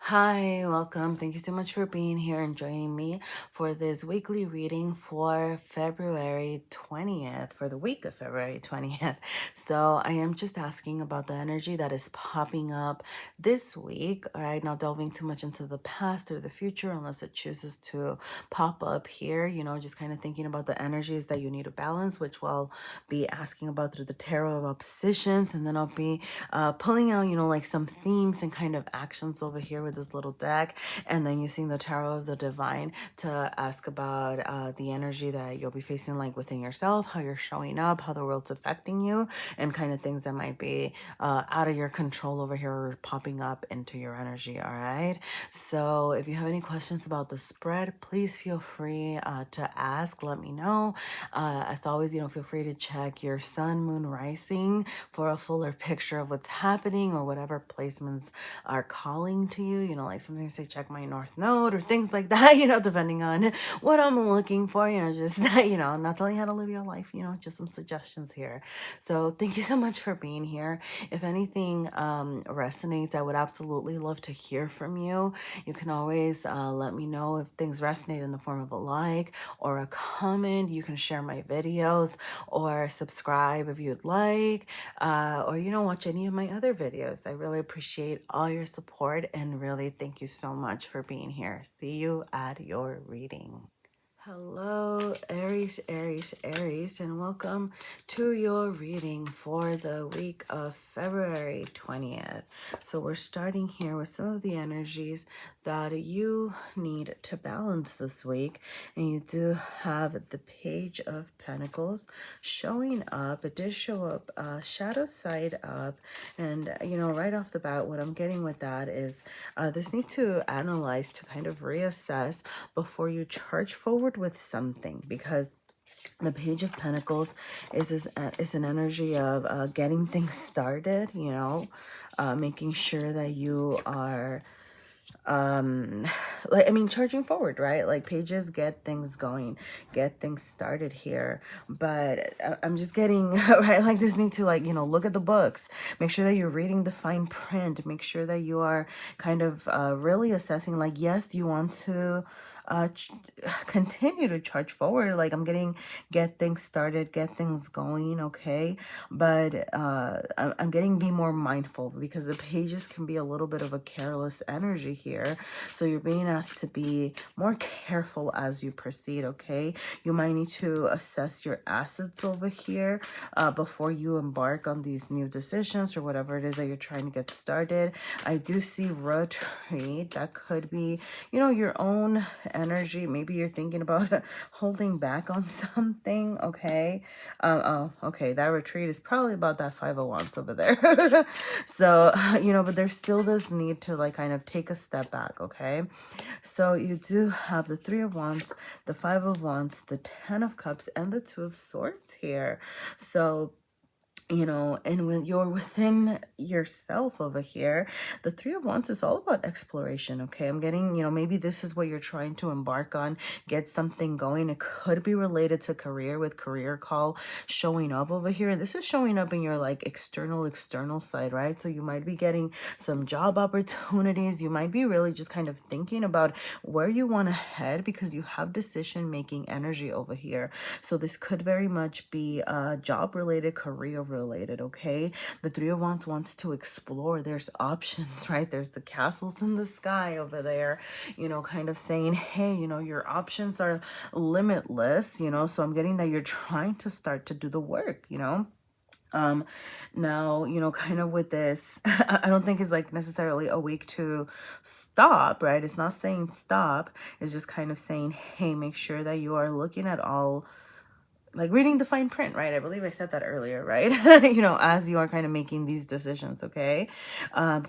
Hi, welcome. Thank you so much for being here and joining me for this weekly reading for February 20th, for the week of February 20th. So, I am just asking about the energy that is popping up this week. All right, not delving too much into the past or the future unless it chooses to pop up here. Just kind of thinking about the energies that you need to balance, which we'll be asking about through the tarot of oppositions. And then I'll be pulling out, like some themes and kind of actions over here with this little deck, and then using the tarot of the divine to ask about the energy that you'll be facing, like within yourself, how you're showing up, how the world's affecting you, and kind of things that might be out of your control over here or popping up into your energy. All right, so if you have any questions about the spread, please feel free to ask. Let me know. As always, feel free to check your sun, moon, rising for a fuller picture of what's happening or whatever placements are calling to you. Like sometimes they check my north node or things like that, depending on what I'm looking for, just, not telling you how to live your life, just some suggestions here. So thank you so much for being here. If anything resonates, I would absolutely love to hear from you. You can always let me know if things resonate in the form of a like or a comment. You can share my videos or subscribe if you'd like, or watch any of my other videos. I really appreciate all your support and really thank you so much for being here. See you at your reading. Hello, Aries, Aries, Aries, and welcome to your reading for the week of February 20th. So we're starting here with some of the energies that you need to balance this week. And you do have the Page of Pentacles showing up. It did show up shadow side up. And, right off the bat, what I'm getting with that is this need to analyze, to kind of reassess before you charge forward with something, because the Page of Pentacles is an energy of getting things started, making sure that you are charging forward, right? Like pages get things going, get things started here. But I'm just getting right, like this need to look at the books, make sure that you're reading the fine print, make sure that you are kind of really assessing, like, yes, you want to continue to charge forward, like I'm getting, get things started, get things going, okay? But I'm getting, be more mindful, because the pages can be a little bit of a careless energy here. So you're being asked to be more careful as you proceed, okay? You might need to assess your assets over here before you embark on these new decisions or whatever it is that you're trying to get started. I do see retreat. That could be, your own energy. Maybe you're thinking about holding back on something, okay? Okay, that retreat is probably about that Five of Wands over there. So, but there's still this need to kind of take a step back, okay? So you do have the Three of Wands, the Five of Wands, the Ten of Cups, and the Two of Swords here. So, and when you're within yourself over here, the Three of Wands is all about exploration, okay? I'm getting, maybe this is what you're trying to embark on, get something going. It could be related to career, with career call showing up over here. This is showing up in your external side, right? So you might be getting some job opportunities. You might be really just kind of thinking about where you want to head, because you have decision-making energy over here. So this could very much be job related, career related, okay? The Three of Wands wants to explore. There's options, right? There's the castles in the sky over there, kind of saying, hey, your options are limitless, so I'm getting that you're trying to start to do the work, now, kind of with this, I don't think it's necessarily a week to stop, right? It's not saying stop. It's just kind of saying, hey, make sure that you are looking at all, reading the fine print, right? I believe I said that earlier, right? As you are kind of making these decisions, okay?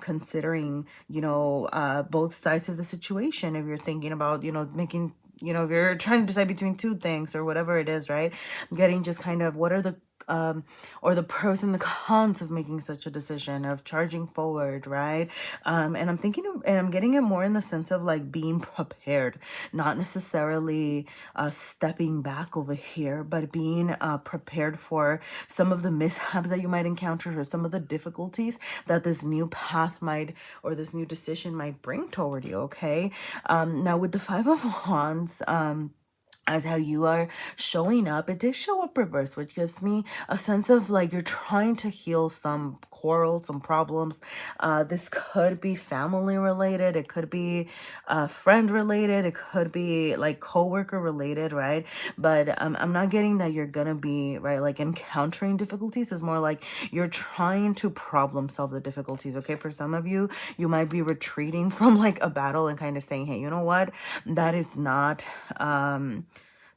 Considering, both sides of the situation. If you're thinking about, making, if you're trying to decide between two things or whatever it is, right? I'm getting just kind of, what are the or the pros and the cons of making such a decision, of charging forward, right? And I'm thinking and I'm getting it more in the sense of like being prepared, not necessarily stepping back over here, but being prepared for some of the mishaps that you might encounter, or some of the difficulties that this new path might, or this new decision might bring toward you. Okay. Now with the Five of Wands, as how you are showing up, it did show up reverse, which gives me a sense of like you're trying to heal some quarrels, some problems. This could be family related, it could be friend related, it could be like coworker related, right? But I'm not getting that you're gonna be, right, like encountering difficulties. Is more like you're trying to problem solve the difficulties. Okay, for some of you, you might be retreating from like a battle and kind of saying, hey, you know what, that is not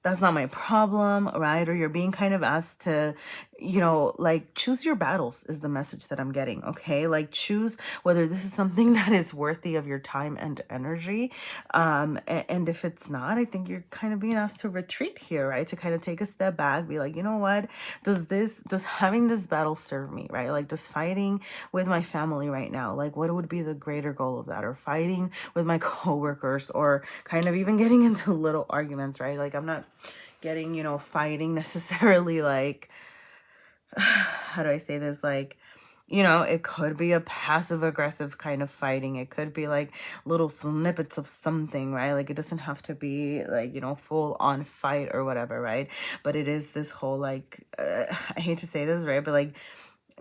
that's not my problem, right? Or you're being kind of asked to, you know, like choose your battles is the message that I'm getting. Okay, like choose whether this is something that is worthy of your time and energy, and if it's not, I think you're kind of being asked to retreat here, right? To kind of take a step back, be like, you know what, does having this battle serve me, right? Like, does fighting with my family right now, like what would be the greater goal of that? Or fighting with my coworkers, or kind of even getting into little arguments, right? Like, I'm not getting, you know, fighting necessarily like, how do I say this? Like, you know, it could be a passive aggressive kind of fighting. It could be like little snippets of something, right? Like, it doesn't have to be like, you know, full on fight or whatever, right? But it is this whole like, I hate to say this, right? But like,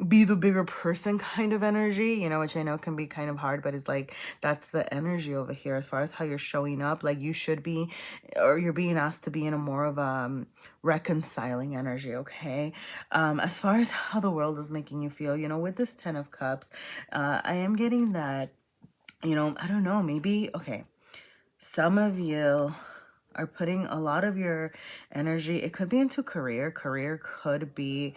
be the bigger person kind of energy, you know, which I know can be kind of hard, but it's like that's the energy over here as far as how you're showing up. Like, you should be, or you're being asked to be in a more of reconciling energy. Okay. As far as how the world is making you feel, you know, with this 10 of Cups, I am getting that, you know, I don't know, maybe, okay, some of you are putting a lot of your energy, it could be into career could be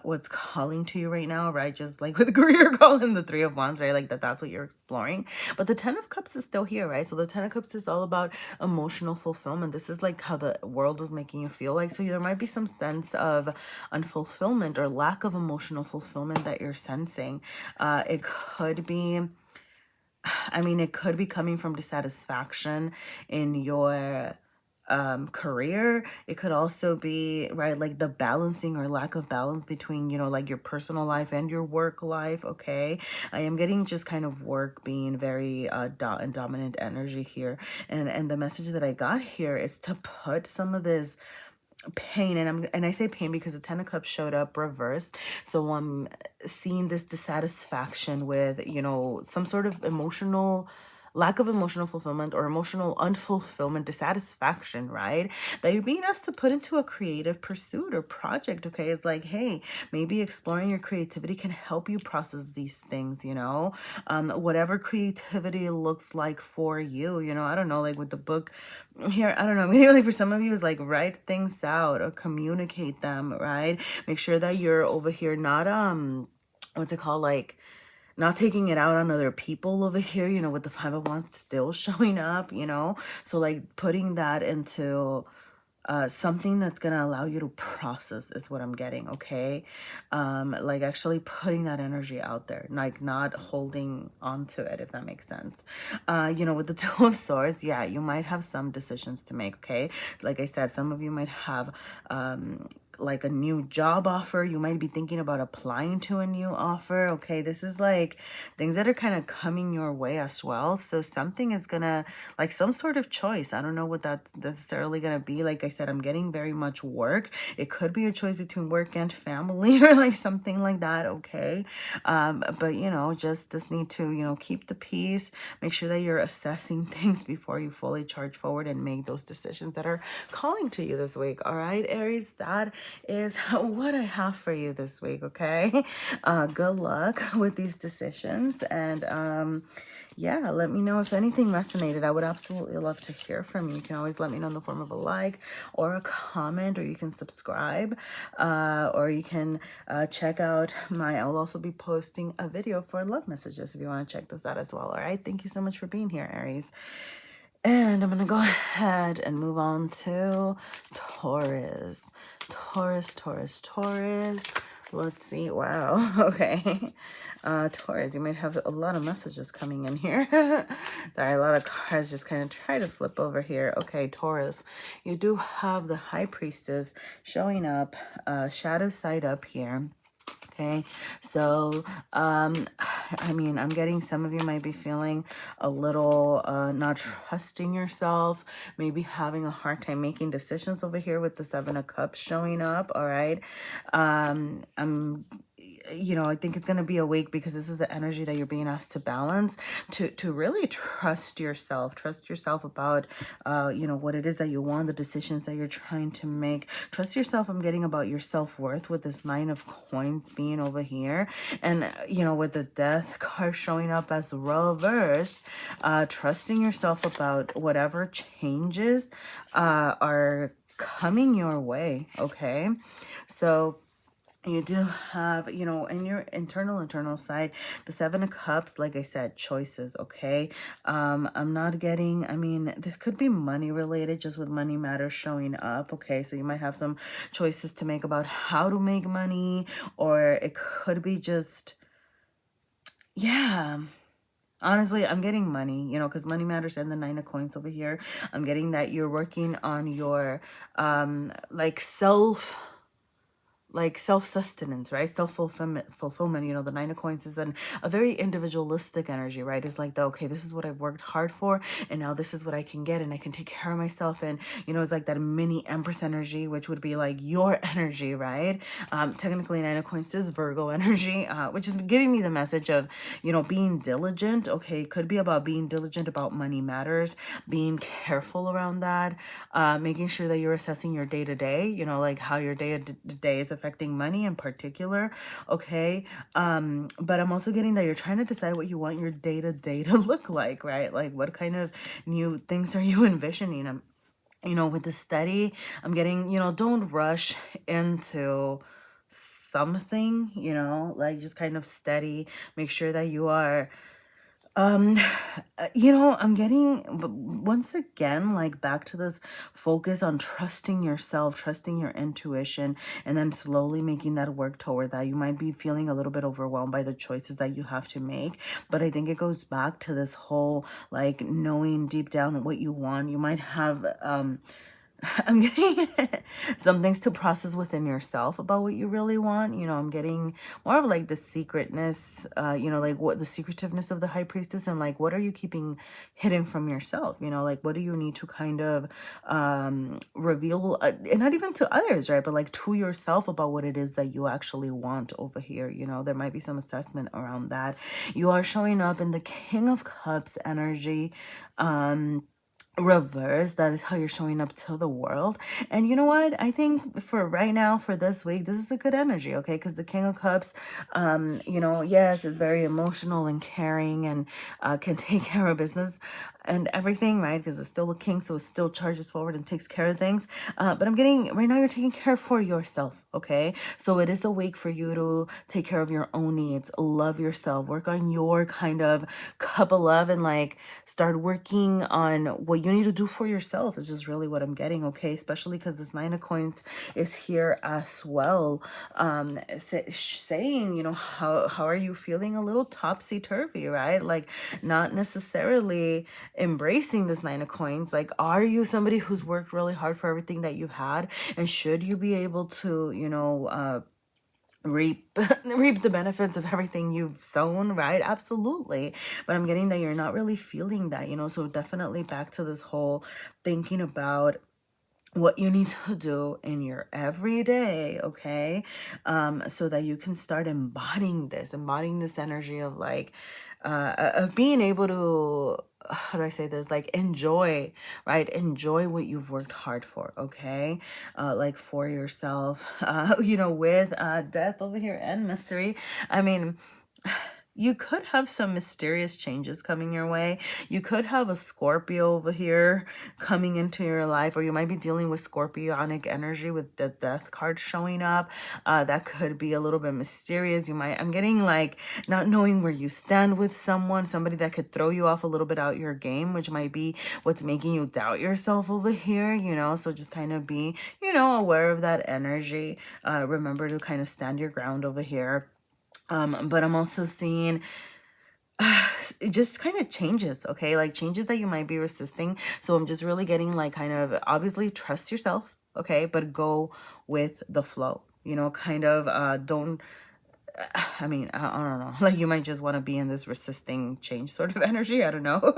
what's calling to you right now, right? Just like with career call and the 3 of Wands, right? Like that's what you're exploring. But the 10 of Cups is still here, right? So the 10 of Cups is all about emotional fulfillment. This is like how the world is making you feel like. So there might be some sense of unfulfillment or lack of emotional fulfillment that you're sensing. It could be, I mean, it could be coming from dissatisfaction in your career. It could also be, right, like the balancing or lack of balance between, you know, like your personal life and your work life. Okay, I am getting just kind of work being very dominant energy here, and the message that I got here is to put some of this pain, and I say pain because the 10 of Cups showed up reversed. So I'm seeing this dissatisfaction with, you know, some sort of emotional lack of emotional fulfillment or emotional unfulfillment, dissatisfaction, right? That you're being asked to put into a creative pursuit or project. Okay, it's like, hey, maybe exploring your creativity can help you process these things, you know, whatever creativity looks like for you, you know. I don't know, like with the book here, I don't know, maybe like for some of you is like write things out or communicate them, right? Make sure that you're over here not what's it called, like not taking it out on other people over here, you know, with the 5 of Wands still showing up, you know. So like putting that into something that's gonna allow you to process is what I'm getting. Okay, like actually putting that energy out there, like not holding on to it, if that makes sense. You know, with the 2 of Swords, yeah, you might have some decisions to make. Okay, like I said, some of you might have like a new job offer. You might be thinking about applying to a new offer. Okay, this is like things that are kind of coming your way as well. So something is gonna, like some sort of choice, I don't know what that's necessarily gonna be. Like I said, I'm getting very much work. It could be a choice between work and family or like something like that. Okay, but you know, just this need to, you know, keep the peace, make sure that you're assessing things before you fully charge forward and make those decisions that are calling to you this week. All right, Aries, that is what I have for you this week. Okay, good luck with these decisions, and yeah, let me know if anything resonated. I would absolutely love to hear from you. You can always let me know in the form of a like or a comment, or you can subscribe, or you can check out I'll also be posting a video for love messages if you want to check those out as well. All right, thank you so much for being here, Aries. And I'm going to go ahead and move on to Taurus. Taurus. Let's see. Wow. Okay. Taurus, you might have a lot of messages coming in here. Sorry, a lot of cards just kind of try to flip over here. Okay, Taurus, you do have the High Priestess showing up, shadow side up here. Okay, so I mean, I'm getting some of you might be feeling a little not trusting yourselves, maybe having a hard time making decisions over here with the Seven of Cups showing up. All right, I'm, you know, I think it's going to be a week because this is the energy that you're being asked to balance, to really trust yourself about you know, what it is that you want, the decisions that you're trying to make. Trust yourself. I'm getting about your self-worth with this Nine of Coins being over here, and you know, with the Death card showing up as reversed. Trusting yourself about whatever changes are coming your way. Okay, so you do have, you know, in your internal side, the Seven of Cups, like I said, choices. Okay, I'm not getting, I mean, this could be money related, just with money matters showing up. Okay, so you might have some choices to make about how to make money, or it could be just, yeah, honestly, I'm getting money, you know, because money matters, and the Nine of Coins over here. I'm getting that you're working on your like self-sustenance, right? Fulfillment. You know, the Nine of Coins is a very individualistic energy, right? It's like, okay, this is what I've worked hard for, and now this is what I can get, and I can take care of myself. And, you know, it's like that mini Empress energy, which would be like your energy, right? Technically, Nine of Coins is Virgo energy, which is giving me the message of, you know, being diligent. Okay, it could be about being diligent about money matters, being careful around that, making sure that you're assessing your day-to-day, you know, like how your day-to-day is affecting money in particular. Okay, but I'm also getting that you're trying to decide what you want your day-to-day to look like, right? Like, what kind of new things are you envisioning? You know, with the study, I'm getting, you know, don't rush into something, you know, like just kind of steady, make sure that you are um you know, I'm getting once again, like, back to this focus on trusting yourself, trusting your intuition, and then slowly making that work toward that. You might be feeling a little bit overwhelmed by the choices that you have to make, but I think it goes back to this whole, like, knowing deep down what you want. You might have I'm getting some things to process within yourself about what you really want. You know, I'm getting more of like the secretness, you know, like what the secretiveness of the High Priestess, and like, what are you keeping hidden from yourself? You know, like, what do you need to kind of reveal, and not even to others, right? But like to yourself about what it is that you actually want over here. You know, there might be some assessment around that. You are showing up in the King of Cups energy. Reverse, that is how you're showing up to the world. And you know what, I think for right now, for this week, this is a good energy. Okay, because the King of Cups, you know, yes, is very emotional and caring, and can take care of business and everything, right? Because it's still a king, so it still charges forward and takes care of things. But I'm getting right now, you're taking care for yourself. Okay, so it is a week for you to take care of your own needs, love yourself, work on your kind of cup of love, and like start working on what you need to do for yourself, is just really what I'm getting. Okay, especially because this Nine of Coins is here as well, saying, you know, how are you feeling a little topsy-turvy, right? Like, not necessarily embracing this Nine of Coins. Like, are you somebody who's worked really hard for everything that you've had, and should you be able to, you know, reap the benefits of everything you've sown, right? Absolutely. But I'm getting that you're not really feeling that, you know, so definitely back to this whole thinking about what you need to do in your everyday, okay, so that you can start embodying this energy of like of being able to, how do I say this, like, enjoy, right? Enjoy what you've worked hard for. Okay, like, for yourself, you know, with death over here and mystery. I mean, you could have some mysterious changes coming your way. You could have a Scorpio over here coming into your life, or you might be dealing with Scorpionic energy with the death card showing up. That could be a little bit mysterious. I'm getting like not knowing where you stand with someone, somebody that could throw you off a little bit out your game, which might be what's making you doubt yourself over here, so just kind of be, aware of that energy. Remember to kind of stand your ground over here. But I'm also seeing it just kind of changes, okay? Like changes that you might be resisting. So I'm just really getting like kind of obviously trust yourself, okay? But go with the flow, kind of don't I mean, I don't know. Like you might just want to be in this resisting change sort of energy. I don't know.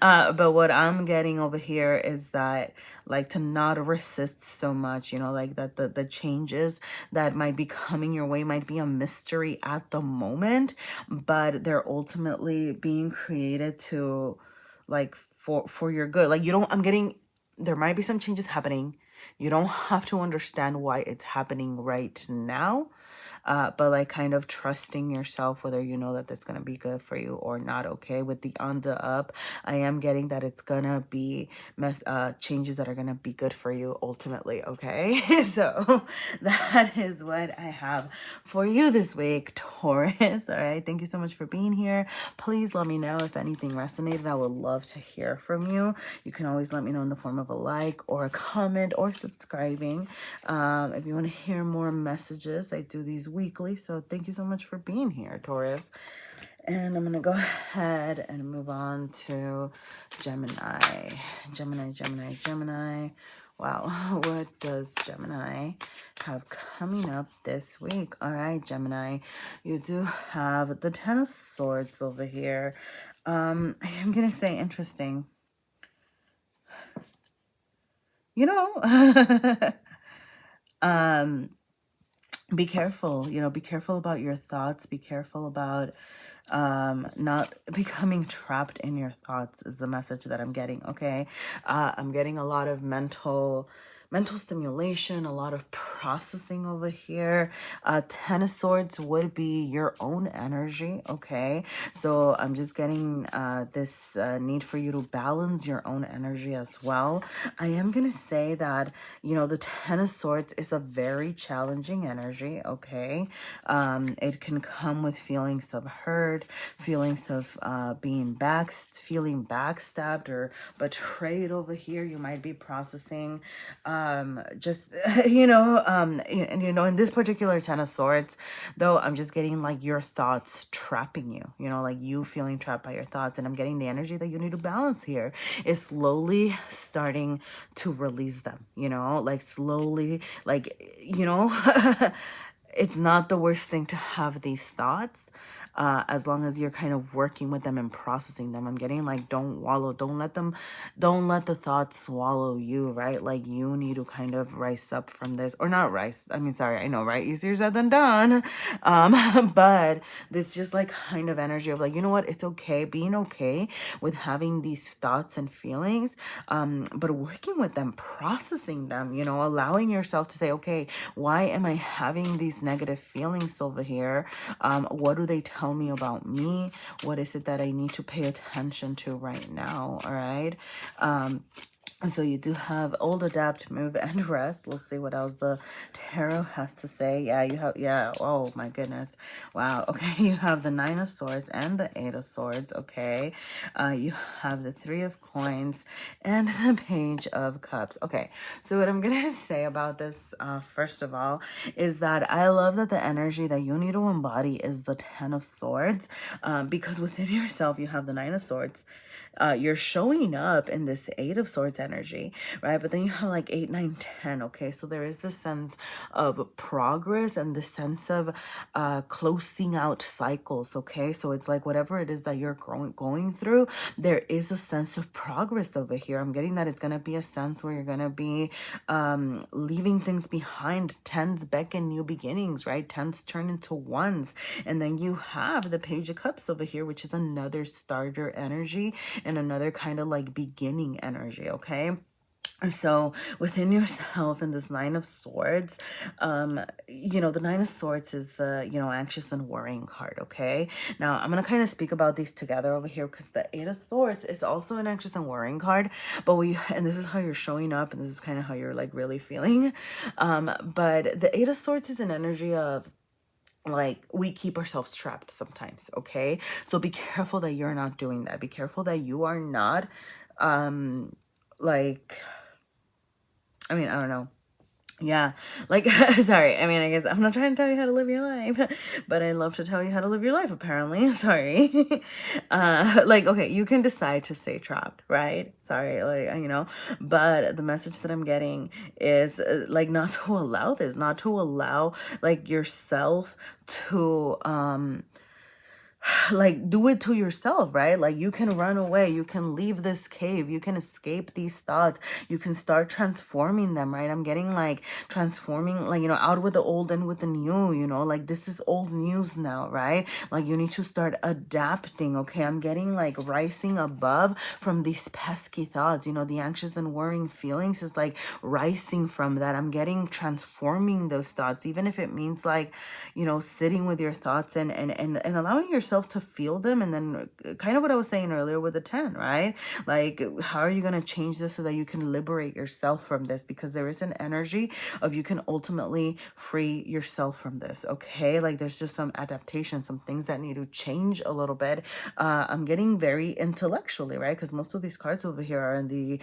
But what I'm getting over here is that like to not resist so much, like that the changes that might be coming your way might be a mystery at the moment, but they're ultimately being created to like for your good. Like there might be some changes happening. You don't have to understand why it's happening right now, but like kind of trusting yourself, whether you know that that's going to be good for you or not. Okay, with the on the up, I am getting that it's gonna be changes that are gonna be good for you ultimately. Okay, so that is what I have for you this week, Taurus. All right, thank you so much for being here. Please let me know if anything resonated. I would love to hear from you. You can always let me know in the form of a like or a comment or subscribing. If you want to hear more messages, I do these weekly. So thank you so much for being here, Taurus. And I'm going to go ahead and move on to Gemini. Gemini. Wow, what does Gemini have coming up this week? All right, Gemini, you do have the Ten of Swords over here. I'm going to say interesting. Be careful, be careful about your thoughts. Be careful about not becoming trapped in your thoughts is the message that I'm getting. Okay. I'm getting a lot of mental stimulation, a lot of processing over here. Ten of Swords would be your own energy. Okay. So I'm just getting this need for you to balance your own energy as well. I am going to say that, the Ten of Swords is a very challenging energy. Okay. It can come with feelings of hurt, feelings of feeling backstabbed or betrayed over here. You might be processing just in this particular Ten of Swords, though, I'm just getting like your thoughts trapping you, like you feeling trapped by your thoughts. And I'm getting the energy that you need to balance here is slowly starting to release them, like slowly, like it's not the worst thing to have these thoughts, as long as you're kind of working with them and processing them. I'm getting like, don't let the thoughts swallow you, right? Like you need to kind of rise up from this, or not rise. I mean, sorry, I know, right? Easier said than done. But this just like kind of energy of like, you know what? It's okay, being okay with having these thoughts and feelings, but working with them, processing them, allowing yourself to say, okay, why am I having these negative feelings over here? What do they tell me about me? What is it that I need to pay attention to right now? All right. So you do have old, adapt, move, and rest. Let's see what else the tarot has to say. Oh my goodness. Wow. Okay, you have the Nine of Swords and the Eight of Swords. Okay. You have the Three of Coins and the Page of Cups. Okay, so what I'm gonna say about this, first of all, is that I love that the energy that you need to embody is the Ten of Swords, because within yourself you have the Nine of Swords. You're showing up in this Eight of Swords energy, right? But then you have like 8, 9, 10. Okay, so there is this sense of progress and the sense of closing out cycles. Okay, so it's like whatever it is that you're going through, there is a sense of progress over here. I'm getting that it's gonna be a sense where you're gonna be leaving things behind. Tens beckon new beginnings, right? Tens turn into ones, and then you have the Page of Cups over here, which is another starter energy and another kind of like beginning energy. Okay, So within yourself in this Nine of Swords, the Nine of Swords is the, anxious and worrying card, okay? Now, I'm going to kind of speak about these together over here because the Eight of Swords is also an anxious and worrying card, and this is how you're showing up, and this is kind of how you're like really feeling. But the Eight of Swords is an energy of, like, we keep ourselves trapped sometimes, okay? So be careful that you're not doing that. Be careful that you are not, like, I mean, I don't know. Yeah, like, sorry. I mean, I guess I'm not trying to tell you how to live your life, but I love to tell you how to live your life, apparently. Sorry. Like, okay, you can decide to stay trapped, right? Sorry, like, but the message that I'm getting is, like, not to allow this, not to allow, like, yourself to, like, do it to yourself, right? Like, you can run away, you can leave this cave, you can escape these thoughts, you can start transforming them, right? I'm getting like transforming, like, out with the old and with the new, like, this is old news now, right? Like, you need to start adapting, okay? I'm getting like rising above from these pesky thoughts, the anxious and worrying feelings is like rising from that. I'm getting transforming those thoughts, even if it means like, sitting with your thoughts and allowing yourself to feel them. And then kind of what I was saying earlier with the 10, right? Like, how are you going to change this so that you can liberate yourself from this? Because there is an energy of you can ultimately free yourself from this, okay? Like, there's just some adaptation, some things that need to change a little bit. I'm getting very intellectually, right? Because most of these cards over here are in the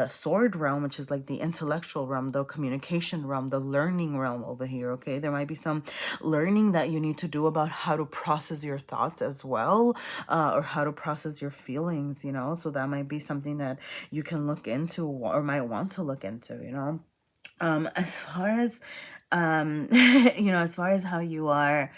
sword realm, which is like the intellectual realm, the communication realm, the learning realm over here, okay? There might be some learning that you need to do about how to process your thoughts as well, or how to process your feelings, so that might be something that you can look into or might want to look into, as far as as far as how you are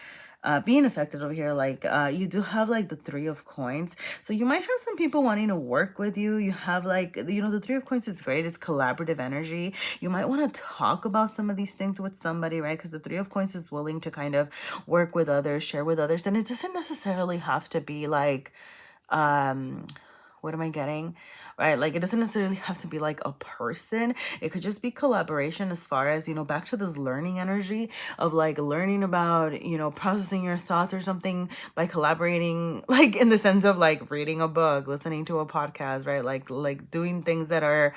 being affected over here, like, you do have like the Three of Coins, so you might have some people wanting to work with you. You have like, the Three of Coins is great. It's collaborative energy. You might want to talk about some of these things with somebody, right? Because the Three of Coins is willing to kind of work with others, share with others, and it doesn't necessarily have to be like, what am I getting? Right? Like, it doesn't necessarily have to be like a person. It could just be collaboration, as far as, back to this learning energy of like learning about, processing your thoughts or something by collaborating, like in the sense of like reading a book, listening to a podcast, right? Like doing things that are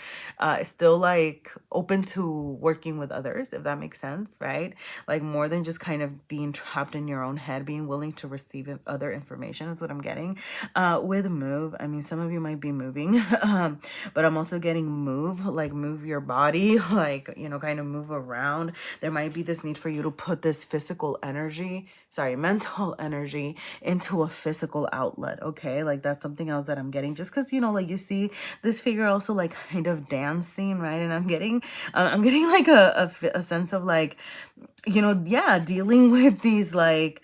still like open to working with others, if that makes sense, right? Like, more than just kind of being trapped in your own head, being willing to receive other information is what I'm getting. With move, I mean, some of you might be moving, but I'm also getting move, like move your body, like, kind of move around. There might be this need for you to put this mental energy into a physical outlet, okay? Like, that's something else that I'm getting, just because, like, you see this figure also like kind of dancing, right? And I'm getting like a sense of like, yeah, dealing with these like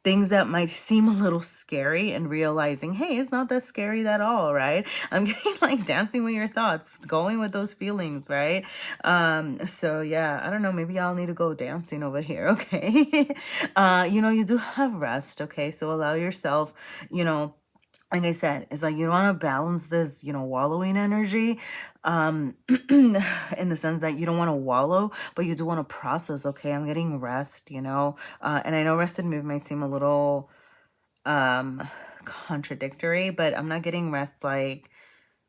things that might seem a little scary and realizing, hey, it's not that scary at all, right? I'm getting like dancing with your thoughts, going with those feelings, right? So yeah, I don't know, maybe I'll need to go dancing over here, okay? You do have rest, okay? So allow yourself, like I said, it's like you want to balance this, wallowing energy, in the sense that you don't want to wallow, but you do want to process. Okay, I'm getting rest, and I know rest and move might seem a little contradictory, but I'm not getting rest like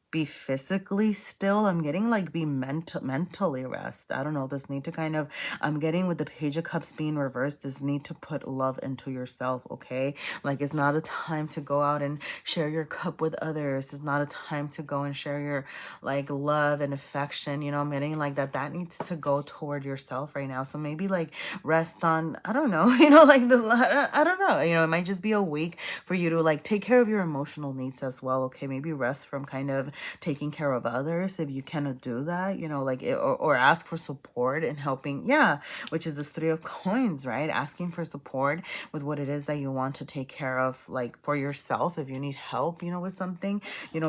be physically still. I'm getting like be mentally rest. I don't know, this need to kind of, I'm getting with the Page of Cups being reversed, this need to put love into yourself, okay? Like, it's not a time to go out and share your cup with others. It's not a time to go and share your like love and affection, I'm getting like that needs to go toward yourself right now. So maybe like rest on, I don't know, like I don't know, it might just be a week for you to like take care of your emotional needs as well, okay? Maybe rest from kind of taking care of others if you cannot do that, like or ask for support and helping, yeah, which is this Three of Coins, right? Asking for support with what it is that you want to take care of, like for yourself, if you need help, with something,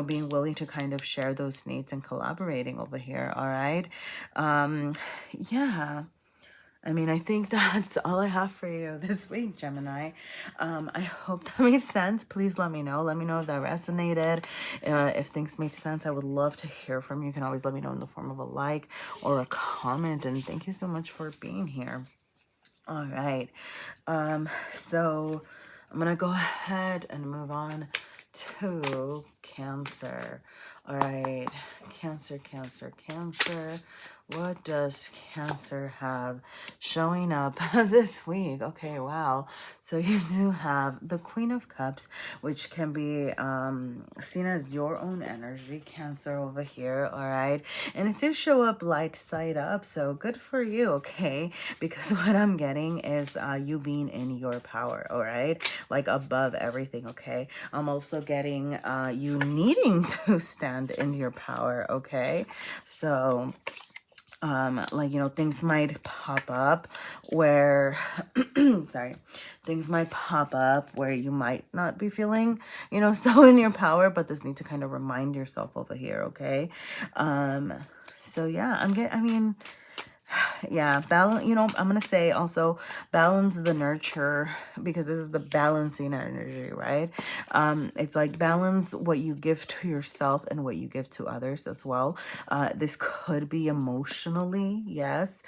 being willing to kind of share those needs and collaborating over here. All right. Yeah. I mean, I think that's all I have for you this week, Gemini. I hope that made sense. Please let me know. Let me know if that resonated. If things make sense, I would love to hear from you. You can always let me know in the form of a like or a comment. And thank you so much for being here. All right. So I'm going to go ahead and move on to Cancer. All right. Cancer, Cancer, Cancer. What does Cancer have showing up this week? Okay, wow. So you do have the Queen of Cups, which can be seen as your own energy, Cancer over here, all right? And it did show up light side up, so good for you, okay? Because what I'm getting is you being in your power, all right? Like above everything, okay? I'm also getting you needing to stand in your power, okay? So like, you know, things might pop up where sorry, things might pop up where you might not be feeling, you know, so in your power, but this need to kind of remind yourself over here, okay? So yeah, I mean, yeah, balance, you know, I'm gonna say also balance the nurture, because this is the balancing energy, right? It's like balance what you give to yourself and what you give to others as well. This could be emotionally, yes,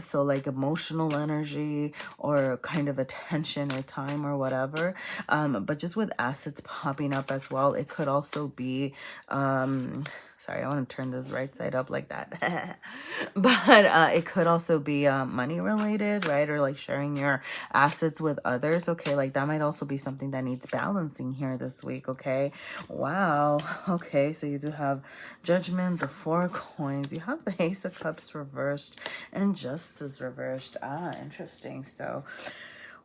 so like emotional energy or kind of attention or time or whatever, but just with assets popping up as well, it could also be sorry, I want to turn this right side up like that. But it could also be money related, right? Or like sharing your assets with others. Okay, like that might also be something that needs balancing here this week. Okay, wow. Okay, so you do have Judgment, the Four of Coins. You have the Ace of Cups reversed and Justice reversed. Ah, interesting. So,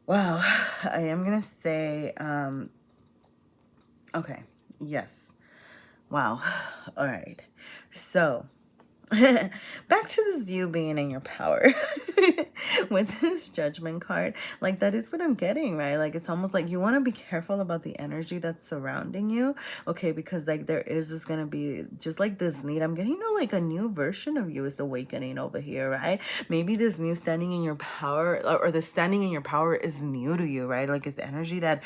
wow. I am going to say, okay, yes. Wow. All right. So back to this you being in your power with this Judgment card. Like that is what I'm getting, right? Like it's almost like you want to be careful about the energy that's surrounding you, okay? Because like there is this gonna be just like this need. I'm getting like a new version of you is awakening over here, right? Maybe this new standing in your power, or the standing in your power is new to you, right? Like it's energy that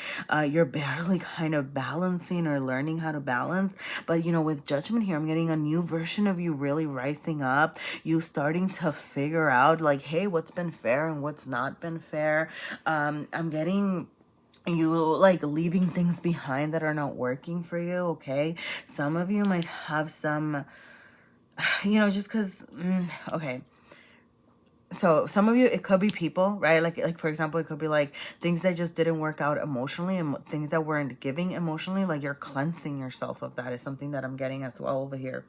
you're barely kind of balancing or learning how to balance. But you know, with Judgment here, I'm getting a new version of you really rising up, you starting to figure out like, hey, what's been fair and what's not been fair. I'm getting you like leaving things behind that are not working for you, okay? Some of you might have some, you know, just because, okay, so some of you, it could be people, right? Like for example, it could be like things that just didn't work out emotionally, and things that weren't giving emotionally, like you're cleansing yourself of that is something that I'm getting as well over here.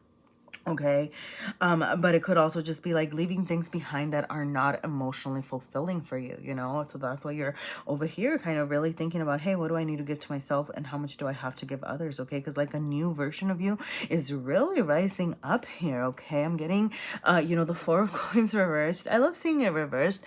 Okay, but it could also just be like leaving things behind that are not emotionally fulfilling for you, you know? So that's why you're over here kind of really thinking about, hey, what do I need to give to myself and how much do I have to give others? Okay, because like a new version of you is really rising up here. Okay, I'm getting you know, the Four of Coins reversed. I love seeing it reversed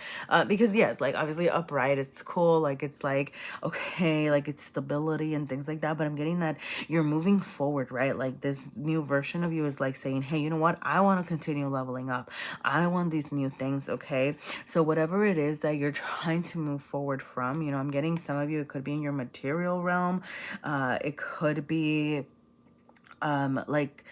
because yes, like obviously upright, it's cool, like it's like okay, like it's stability and things like that, but I'm getting that you're moving forward, right? Like this new version of you is like saying, hey, you know what, I want to continue leveling up, I want these new things. Okay, so whatever it is that you're trying to move forward from, you know, I'm getting some of you, it could be in your material realm, it could be like,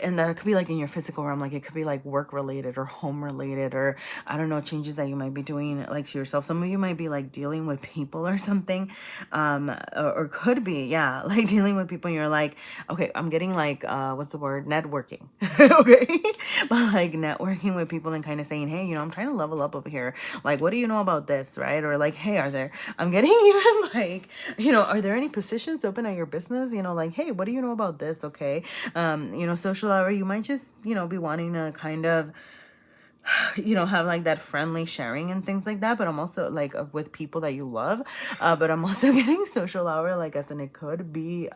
and that could be like in your physical realm, like it could be like work related or home related, or I don't know, changes that you might be doing like to yourself. Some of you might be like dealing with people or something, or could be, yeah, like dealing with people and you're like, okay, I'm getting like what's the word, networking. Okay, but like networking with people and kind of saying, hey, you know, I'm trying to level up over here, like what do you know about this, right? Or like, hey, are there, I'm getting even like, you know, are there any positions open at your business, you know, like, hey, what do you know about this? Okay, you know, social hour, you might just, you know, be wanting to kind of, you know, have like that friendly sharing and things like that. But I'm also like with people that you love, but I'm also getting social hour, like as in it could be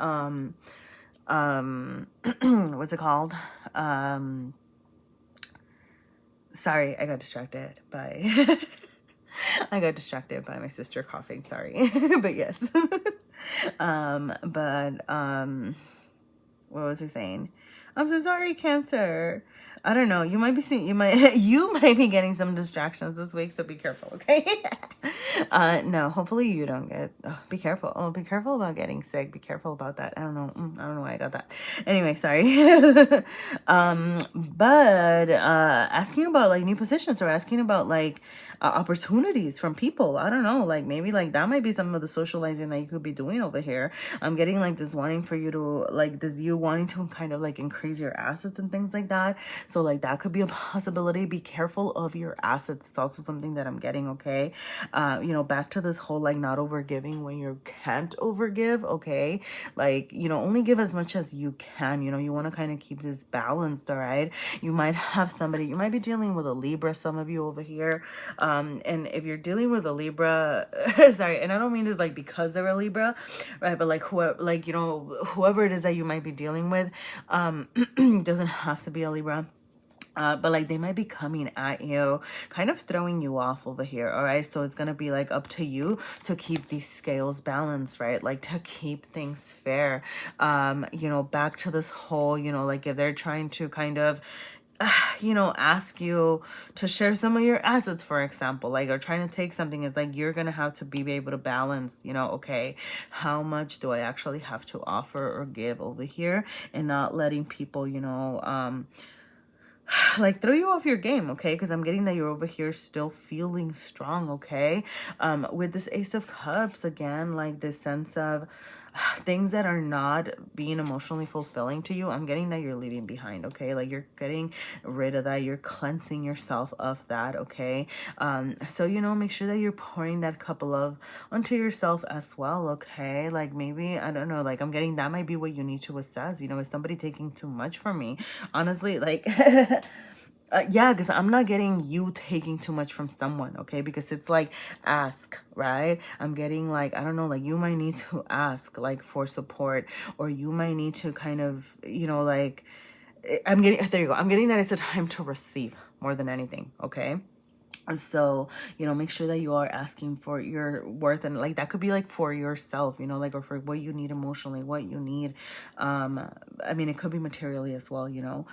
what's it called, sorry, I got distracted by I got distracted by my sister coughing, sorry. But yes. But What was he saying? I'm so sorry, Cancer. I don't know. You might be seeing, you might be getting some distractions this week, so be careful, okay? No, hopefully you don't get, oh, be careful. Oh, be careful about getting sick. Be careful about that. I don't know. I don't know why I got that. Anyway, sorry. But asking about like new positions, or asking about like opportunities from people. I don't know. Like maybe like that might be some of the socializing that you could be doing over here. I'm getting like this wanting for you to like this, you wanting to kind of like increase your assets and things like that. So like that could be a possibility. Be careful of your assets. It's also something that I'm getting, okay? You know, back to this whole like not overgiving when you can't overgive, okay? Like, you know, only give as much as you can. You know, you want to kind of keep this balanced, all right? You might have somebody, you might be dealing with a Libra, some of you over here. And if you're dealing with a Libra, sorry, and I don't mean this like because they're a Libra, right? But like whoever, like, you know, whoever it is that you might be dealing with, doesn't have to be a Libra. But like they might be coming at you, kind of throwing you off over here, all right? So it's gonna be like up to you to keep these scales balanced, right? Like to keep things fair. You know, back to this whole, you know, like if they're trying to kind of you know, ask you to share some of your assets, for example, like, or trying to take something, it's like you're gonna have to be able to balance, you know, okay, how much do I actually have to offer or give over here, and not letting people, you know, like throw you off your game, okay? Because I'm getting that you're over here still feeling strong, okay? With this Ace of Cups, again, like this sense of things that are not being emotionally fulfilling to you, I'm getting that you're leaving behind, okay? Like you're getting rid of that, you're cleansing yourself of that, okay? So, you know, make sure that you're pouring that cup of love onto yourself as well, okay? Like maybe, I don't know, like I'm getting that might be what you need to assess, you know, is somebody taking too much from me? Honestly, like yeah, because I'm not getting you taking too much from someone, okay? Because it's like ask, right? I'm getting like, I don't know, like you might need to ask like for support, or you might need to kind of, you know, like I'm getting, there you go, I'm getting that it's a time to receive more than anything, okay? So, you know, make sure that you are asking for your worth, and like that could be like for yourself, you know, like, or for what you need emotionally, what you need. I mean, it could be materially as well, you know,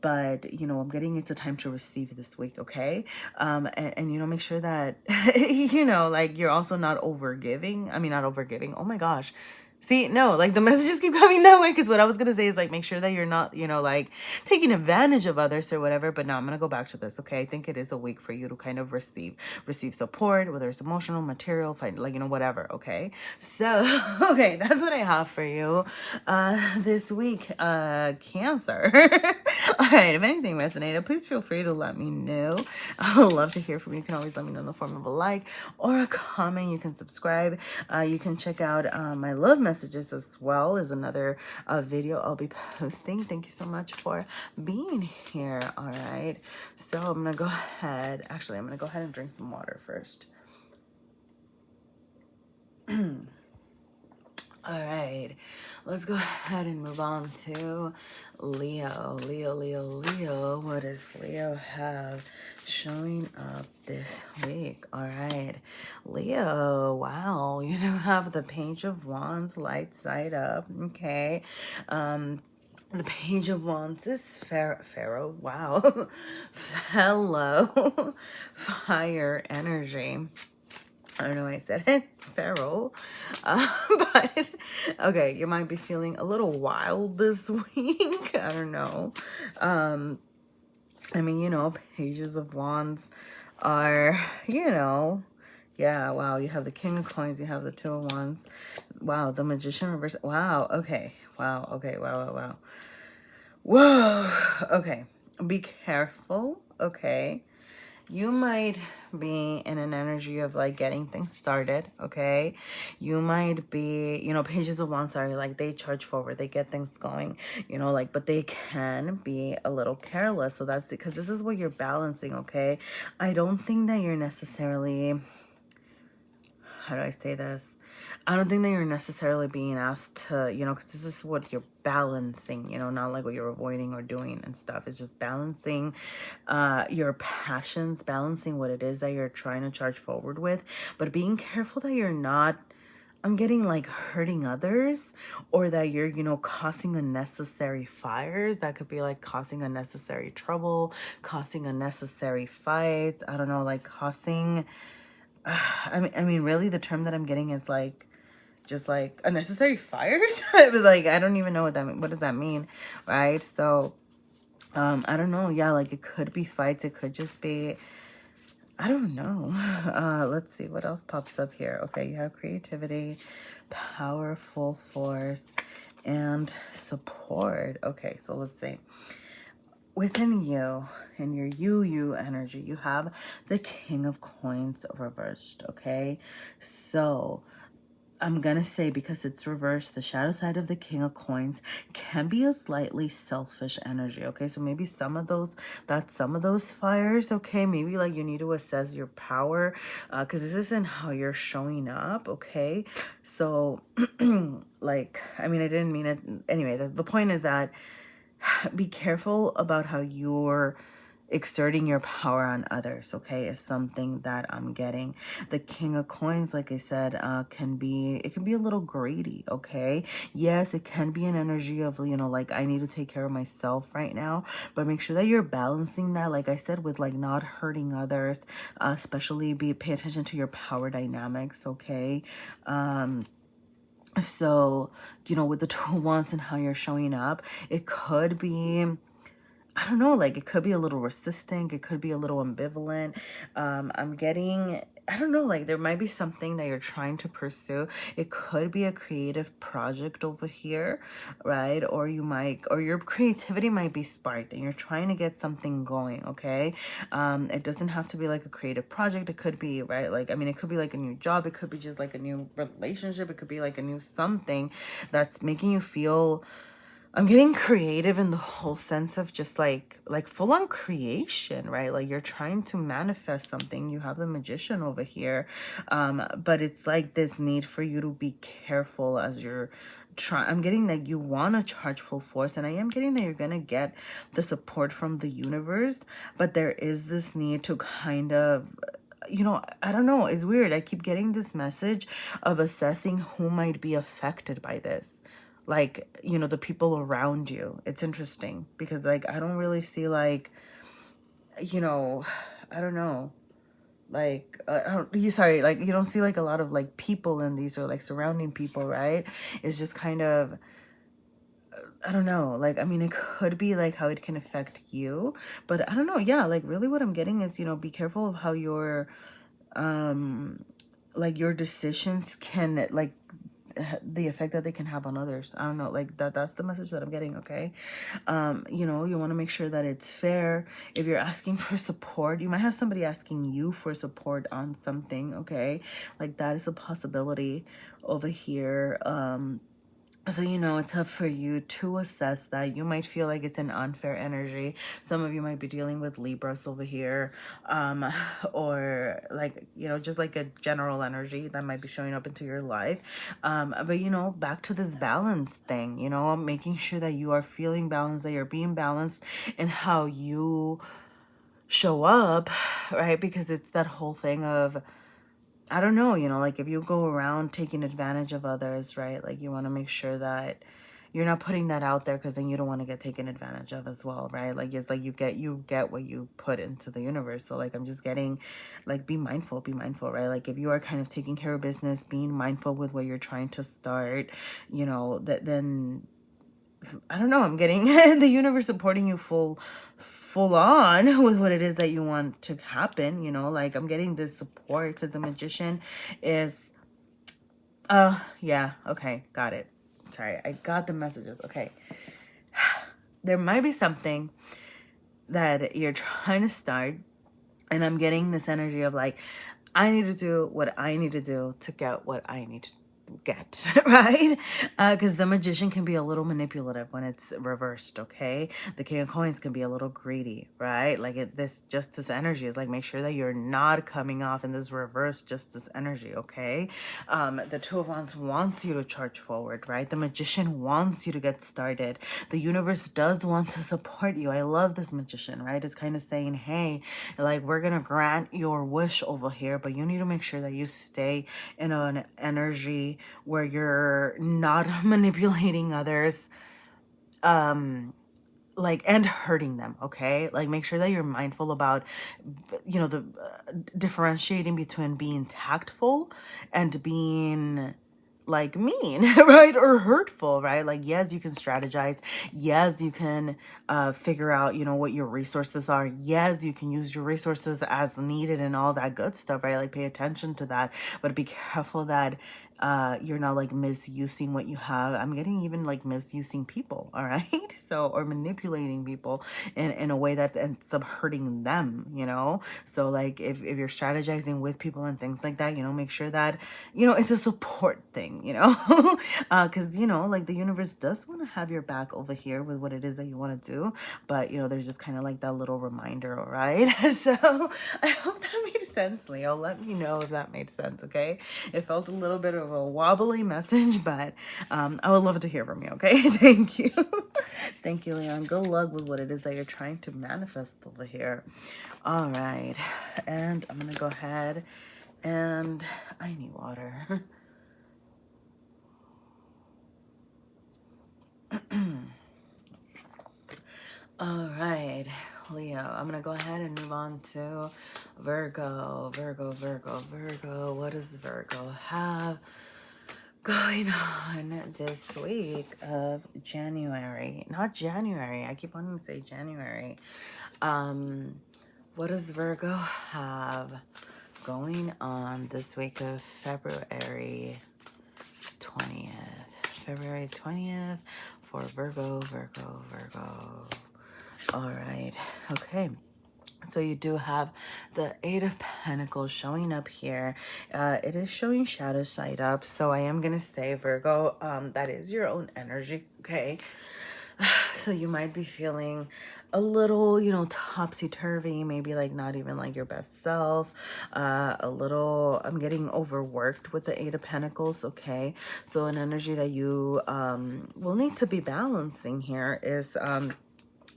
but you know, I'm getting it's a time to receive this week, okay? And you know, make sure that you know, like you're also not overgiving. I mean, not overgiving, oh my gosh. See, no, like the messages keep coming that way, because what I was going to say is like, make sure that you're not, you know, like taking advantage of others or whatever. But no, I'm going to go back to this. Okay. I think it is a week for you to kind of receive support, whether it's emotional, material, like, you know, whatever. Okay. So, okay. That's what I have for you, this week, Cancer. All right. If anything resonated, please feel free to let me know. I would love to hear from you. You can always let me know in the form of a like or a comment. You can subscribe. You can check out my love messages as well as another video I'll be posting. Thank you so much for being here. All right. So I'm going to go ahead. Actually, I'm going to go ahead and drink some water first. All right, let's go ahead and move on to Leo. Leo. What does Leo have showing up this week? All right, Leo. Wow, you do have the Page of Wands, light side up. Okay. The Page of Wands is Pharaoh. Wow. Fellow fire energy. I don't know why I said it, Pharaoh. But okay, you might be feeling a little wild this week. I don't know. I mean, you know, Pages of Wands are, you know, yeah, wow, you have the King of Coins, you have the Two of Wands. Wow, the Magician reverse. Wow, okay. Wow, okay, wow. Whoa, okay. Be careful, okay? You might be in an energy of like getting things started, okay? You might be, you know, Pages of Wands are like they charge forward, they get things going, you know, like, but they can be a little careless. So that's because this is what you're balancing, okay? I don't think that you're necessarily, how do I say this? I don't think that you're necessarily being asked to, you know, because this is what you're balancing, you know, not like what you're avoiding or doing and stuff. It's just balancing your passions, balancing what it is that you're trying to charge forward with, but being careful that you're not I'm getting like hurting others, or that you're, you know, causing unnecessary fires. That could be like causing unnecessary trouble, causing unnecessary fights. I don't know, like causing, I mean, really the term that I'm getting is like, just like unnecessary fires. Like, I don't even know what that means. What does that mean? Right? So, I don't know. Yeah, like it could be fights. It could just be, I don't know. Let's see what else pops up here. Okay, you have creativity, powerful force, and support. Okay, so let's see. Within you, in your you energy, you have the King of Coins reversed. Okay, so I'm gonna say, because it's reversed, the shadow side of the King of Coins can be a slightly selfish energy. Okay, so maybe some of those fires. Okay, maybe like you need to assess your power, because this isn't how you're showing up. Okay, so like, I mean, I didn't mean it anyway. The point is that be careful about how you're exerting your power on others. Okay, is something that I'm getting. The King of Coins, like I said, can be a little greedy. Okay, yes, it can be an energy of, you know, like I need to take care of myself right now, but make sure that you're balancing that, like I said, with like not hurting others, especially pay attention to your power dynamics. Okay, so, you know, with the Two of Wands and how you're showing up, it could be, I don't know, like it could be a little resistant. It could be a little ambivalent. I'm getting, I don't know, like there might be something that you're trying to pursue. It could be a creative project over here, right? Or you might, or your creativity might be sparked and you're trying to get something going. Okay. It doesn't have to be like a creative project. It could be, right? Like, I mean, it could be like a new job. It could be just like a new relationship. It could be like a new something that's making you feel, I'm getting creative in the whole sense of just like full on creation, right? Like you're trying to manifest something. You have the Magician over here. But it's like this need for you to be careful as you're trying. I'm getting that you want to charge full force, and I am getting that you're going to get the support from the universe, but there is this need to kind of, you know, I don't know, it's weird. I keep getting this message of assessing who might be affected by this, like, you know, the people around you. It's interesting because like I don't really see like, you know, I don't know, like sorry, like you don't see like a lot of like people in these, or like surrounding people, right? It's just kind of, I don't know, like, I mean, it could be like how it can affect you, but I don't know. Yeah, like really what I'm getting is, you know, be careful of how your like your decisions can like the effect that they can have on others. I don't know, like that's the message that I'm getting. Okay, you know, you want to make sure that it's fair. If you're asking for support, you might have somebody asking you for support on something. Okay, like that is a possibility over here. So, you know, it's tough for you to assess that. You might feel like it's an unfair energy. Some of you might be dealing with Libras over here, or like, you know, just like a general energy that might be showing up into your life. But, you know, back to this balance thing, you know, making sure that you are feeling balanced, that you're being balanced in how you show up, right? Because it's that whole thing of, I don't know, you know, like if you go around taking advantage of others, right? Like you want to make sure that you're not putting that out there, because then you don't want to get taken advantage of as well, right? Like it's like you get what you put into the universe. So like I'm just getting like be mindful, right? Like if you are kind of taking care of business, being mindful with what you're trying to start, you know, that then I don't know, I'm getting the universe supporting you full on with what it is that you want to happen, you know, like I'm getting this support because the Magician is, yeah, okay, got it. Sorry, I got the messages. Okay. There might be something that you're trying to start, and I'm getting this energy of like, I need to do what I need to do to get what I need to get, right? Because the Magician can be a little manipulative when it's reversed. Okay, the King of Coins can be a little greedy, right? Like this justice energy is like, make sure that you're not coming off in this reverse justice energy. Okay, the Two of Wands wants you to charge forward, right? The Magician wants you to get started. The universe does want to support you. I love this Magician, right? It's kind of saying, hey, like we're gonna grant your wish over here, but you need to make sure that you stay in an energy where you're not manipulating others, like, and hurting them, okay? Like, make sure that you're mindful about, you know, the differentiating between being tactful and being like mean, right? Or hurtful, right? Like, yes, you can strategize. Yes, you can figure out, you know, what your resources are. Yes, you can use your resources as needed and all that good stuff, right? Like, pay attention to that, but be careful that you're not like misusing what you have. I'm getting even like misusing people, all right? So, or manipulating people in a way that ends up hurting them, you know? So like if you're strategizing with people and things like that, you know, make sure that, you know, it's a support thing, you know? Because, you know, like the universe does want to have your back over here with what it is that you want to do. But, you know, there's just kind of like that little reminder, all right? So I hope that made sense, Leo. Let me know if that made sense, okay? It felt a little bit of a wobbly message, but I would love to hear from you, okay? Thank you. Thank you, Leon. Good luck with what it is that you're trying to manifest over here. All right. And I'm going to go ahead and I need water. All right, Leo, I'm going to go ahead and move on to Virgo. Virgo. What does Virgo have going on this week of January? Not January. I keep wanting to say January. What does Virgo have going on this week of February 20th? February 20th for Virgo. All right. Okay. So you do have the Eight of Pentacles showing up here. It is showing shadow side up. So I am going to say, Virgo, that is your own energy. Okay. So you might be feeling a little, you know, topsy-turvy, maybe like not even like your best self, a little, I'm getting overworked with the Eight of Pentacles, okay? So an energy that you will need to be balancing here is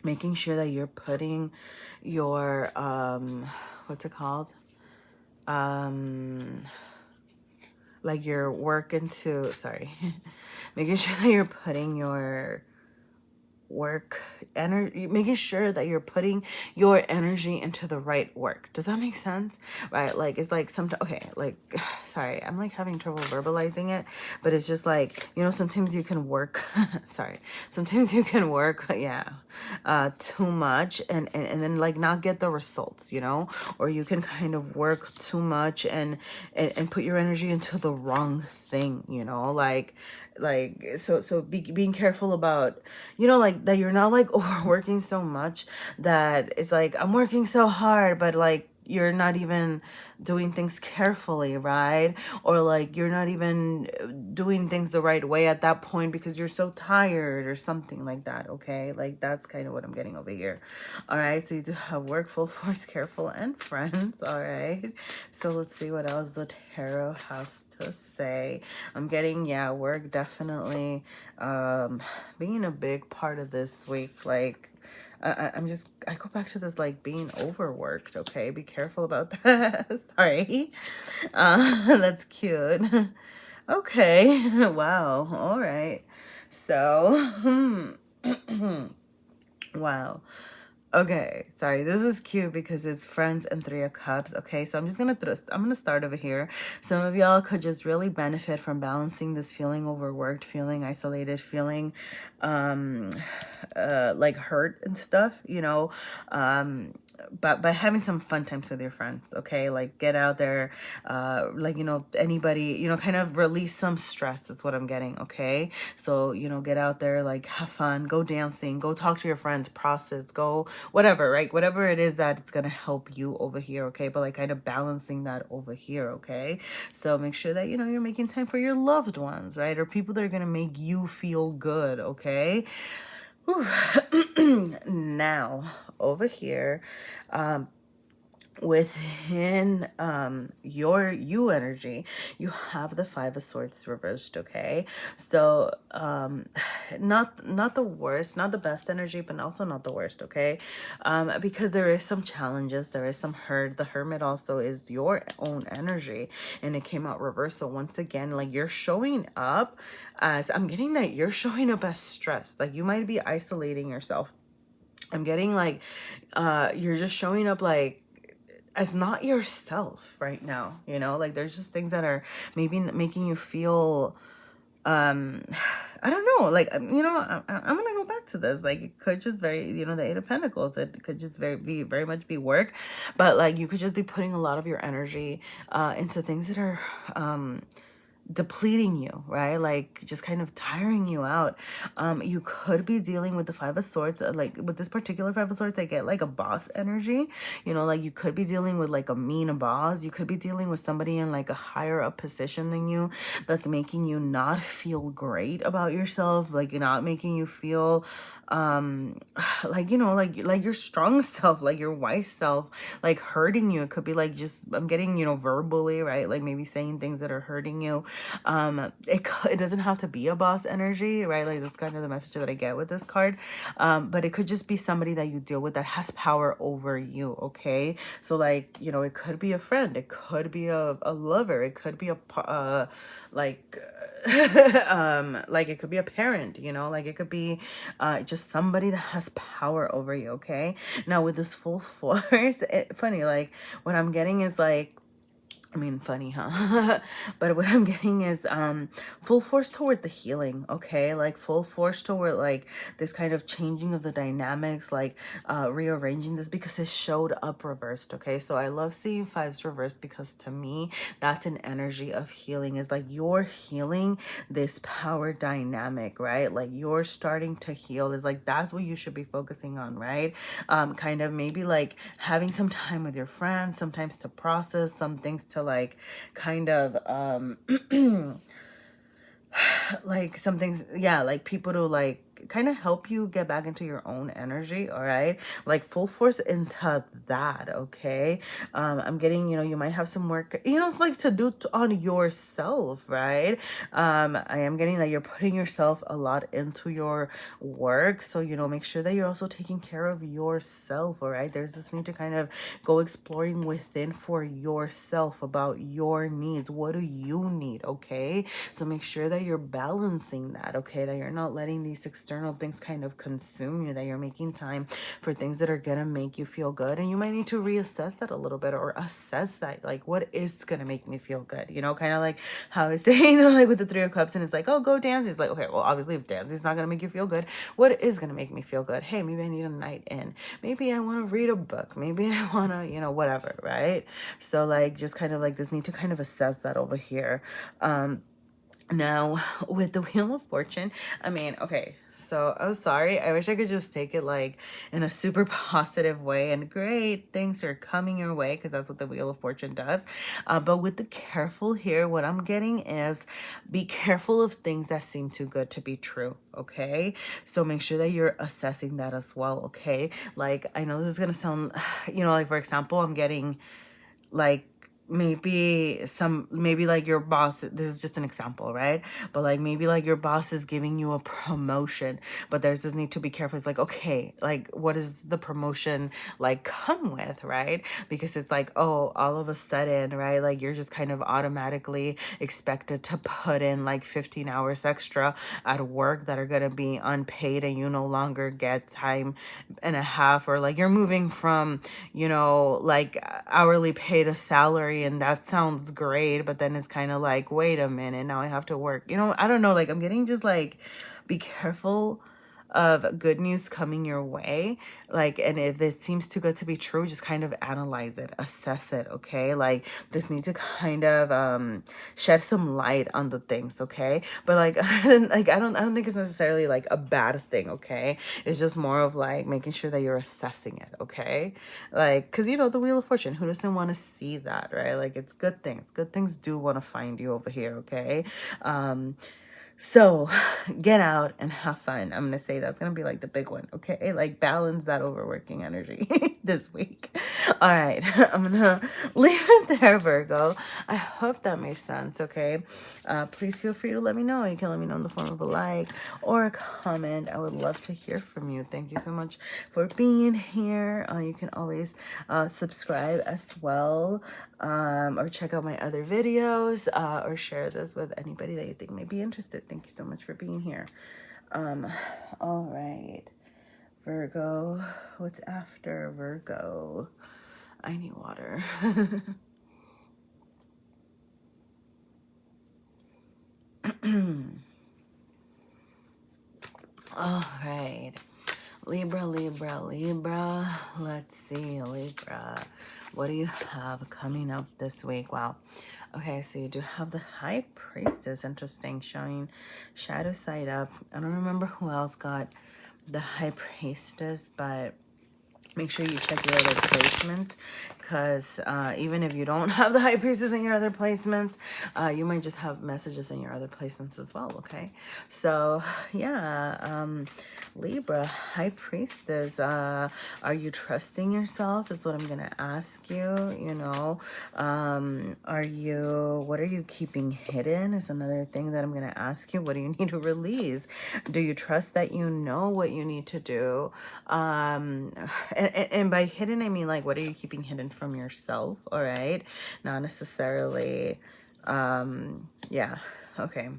making sure that you're putting your, what's it called? Like your work into, sorry, making sure that you're putting your work energy, making sure that you're putting your energy into the right work. Does that make sense? Right? Like, it's like sometimes, okay, like, sorry, I'm like having trouble verbalizing it, but it's just like, you know, sometimes you can work, sorry, sometimes you can work, yeah, too much and then like not get the results, you know, or you can kind of work too much and put your energy into the wrong thing, you know, like so being careful about, you know, like that you're not like overworking so much that it's like I'm working so hard but like you're not even doing things carefully, right? Or like you're not even doing things the right way at that point because you're so tired or something like that, okay? Like that's kind of what I'm getting over here. All right, so you do have work, full force, careful, and friends. All right, so let's see what else the tarot has to say. I'm getting, yeah, work definitely being a big part of this week. Like I go back to this like being overworked, okay? Be careful about that. Sorry. That's cute. Okay. Wow. All right. So wow. Okay, sorry, this is cute because it's friends and Three of Cups. Okay, so I'm gonna start over here. Some of y'all could just really benefit from balancing this feeling overworked, feeling isolated, feeling like hurt and stuff, you know, but by having some fun times with your friends, okay? Like get out there, like, you know, anybody, you know, kind of release some stress is what I'm getting, okay? So, you know, get out there, like have fun, go dancing, go talk to your friends, process, go whatever, right? Whatever it is that it's gonna help you over here, okay? But like kind of balancing that over here, okay? So make sure that, you know, you're making time for your loved ones, right? Or people that are gonna make you feel good, okay? Now over here, within you energy, you have the Five of Swords reversed. Okay, so not the worst, not the best energy, but also not the worst. Okay, because there is some challenges, there is some hurt. The Hermit also is your own energy, and it came out reversed. So once again, like, you're showing up as, I'm getting that you're showing up as stressed, like you might be isolating yourself. I'm getting like you're just showing up like as not yourself right now, you know, like there's just things that are maybe making you feel I don't know, like, you know, I'm gonna go back to this, like, it could just very, you know, the Eight of Pentacles, it could just very much be work, but like you could just be putting a lot of your energy into things that are depleting you, right? Like just kind of tiring you out. You could be dealing with the Five of Swords, like with this particular Five of Swords, I get like a boss energy, you know, like you could be dealing with like a mean boss. You could be dealing with somebody in like a higher up position than you that's making you not feel great about yourself, like not making you feel like, you know, like your strong self, like your wise self, like hurting you. It could be like, just, I'm getting, you know, verbally, right? Like maybe saying things that are hurting you. It doesn't have to be a boss energy, right? Like that's kind of the message that I get with this card. But it could just be somebody that you deal with that has power over you. Okay, so like, you know, it could be a friend, it could be a lover, it could be a like like it could be a parent, you know, like it could be just somebody that has power over you. Okay, now with this full force, funny, like what I'm getting is like, I mean, funny, huh? But what I'm getting is full force toward the healing, okay? Like full force toward like this kind of changing of the dynamics, like rearranging this, because it showed up reversed, okay? So I love seeing fives reversed because to me, that's an energy of healing. Is like you're healing this power dynamic, right? Like you're starting to heal. Is like, that's what you should be focusing on, right? Kind of maybe like having some time with your friends, sometimes to process some things, to like kind of like some things, yeah, like people to like kind of help you get back into your own energy. All right, like full force into that. Okay, I'm getting, you know, you might have some work, you know, like to do on yourself, right? I am getting that you're putting yourself a lot into your work, so, you know, make sure that you're also taking care of yourself. All right, there's this need to kind of go exploring within for yourself about your needs. What do you need? Okay, so make sure that you're balancing that. Okay, that you're not letting these external things kind of consume you, that you're making time for things that are gonna make you feel good. And you might need to reassess that a little bit, or assess that, like, what is gonna make me feel good, you know, kind of like how I say, you know, like with the Three of Cups, and it's like, oh, go dance. It's like, okay, well, obviously if dancing is not gonna make you feel good, what is gonna make me feel good? Hey, maybe I need a night in, maybe I want to read a book, maybe I want to, you know, whatever, right? So like just kind of like this need to kind of assess that over here. Now, with the Wheel of Fortune, I mean, okay, so I'm sorry. I wish I could just take it like in a super positive way and great things are coming your way, because that's what the Wheel of Fortune does. But with the careful here, what I'm getting is be careful of things that seem too good to be true. Okay, so make sure that you're assessing that as well. Okay, like I know this is gonna sound, you know, like for example, I'm getting like maybe like your boss, this is just an example, right? But like maybe like your boss is giving you a promotion, but there's this need to be careful. It's like, okay, like what does the promotion like come with, right? Because it's like, oh, all of a sudden, right, like you're just kind of automatically expected to put in like 15 hours extra at work that are going to be unpaid, and you no longer get time and a half, or like you're moving from, you know, like hourly pay to salary, and that sounds great, but then it's kind of like, wait a minute, now I have to work, you know, I don't know, like I'm getting just like, be careful of good news coming your way. Like, and if it seems too good to be true, just kind of analyze it, assess it. Okay, like just need to kind of shed some light on the things. Okay, but like like I don't think it's necessarily like a bad thing. Okay, it's just more of like making sure that you're assessing it. Okay, like, because you know the Wheel of Fortune, who doesn't want to see that, right? Like it's good things do want to find you over here. Okay, So get out and have fun. I'm going to say that's going to be like the big one. Okay. Like balance that overworking energy this week. All right. I'm going to leave it there, Virgo. I hope that makes sense. Okay. Please feel free to let me know. You can let me know in the form of a like or a comment. I would love to hear from you. Thank you so much for being here. You can always subscribe as well, or check out my other videos, or share this with anybody that you think may be interested. Thank you so much for being here. All right, Virgo, what's after Virgo? I need water. All right, Libra, Libra, Libra. Let's see, Libra. What do you have coming up this week? Wow. Okay, so you do have the High Priestess. Interesting. Showing shadow side up. I don't remember who else got the High Priestess, but make sure you check your other placements, because even if you don't have the High Priestess in your other placements, you might just have messages in your other placements as well. Okay, so yeah, Libra, High Priestess, are you trusting yourself is what I'm gonna ask you. You know, what are you keeping hidden is another thing that I'm gonna ask you. What do you need to release? Do you trust that you know what you need to do? And by hidden, I mean, like, what are you keeping hidden from yourself? All right. Not necessarily, yeah. Okay.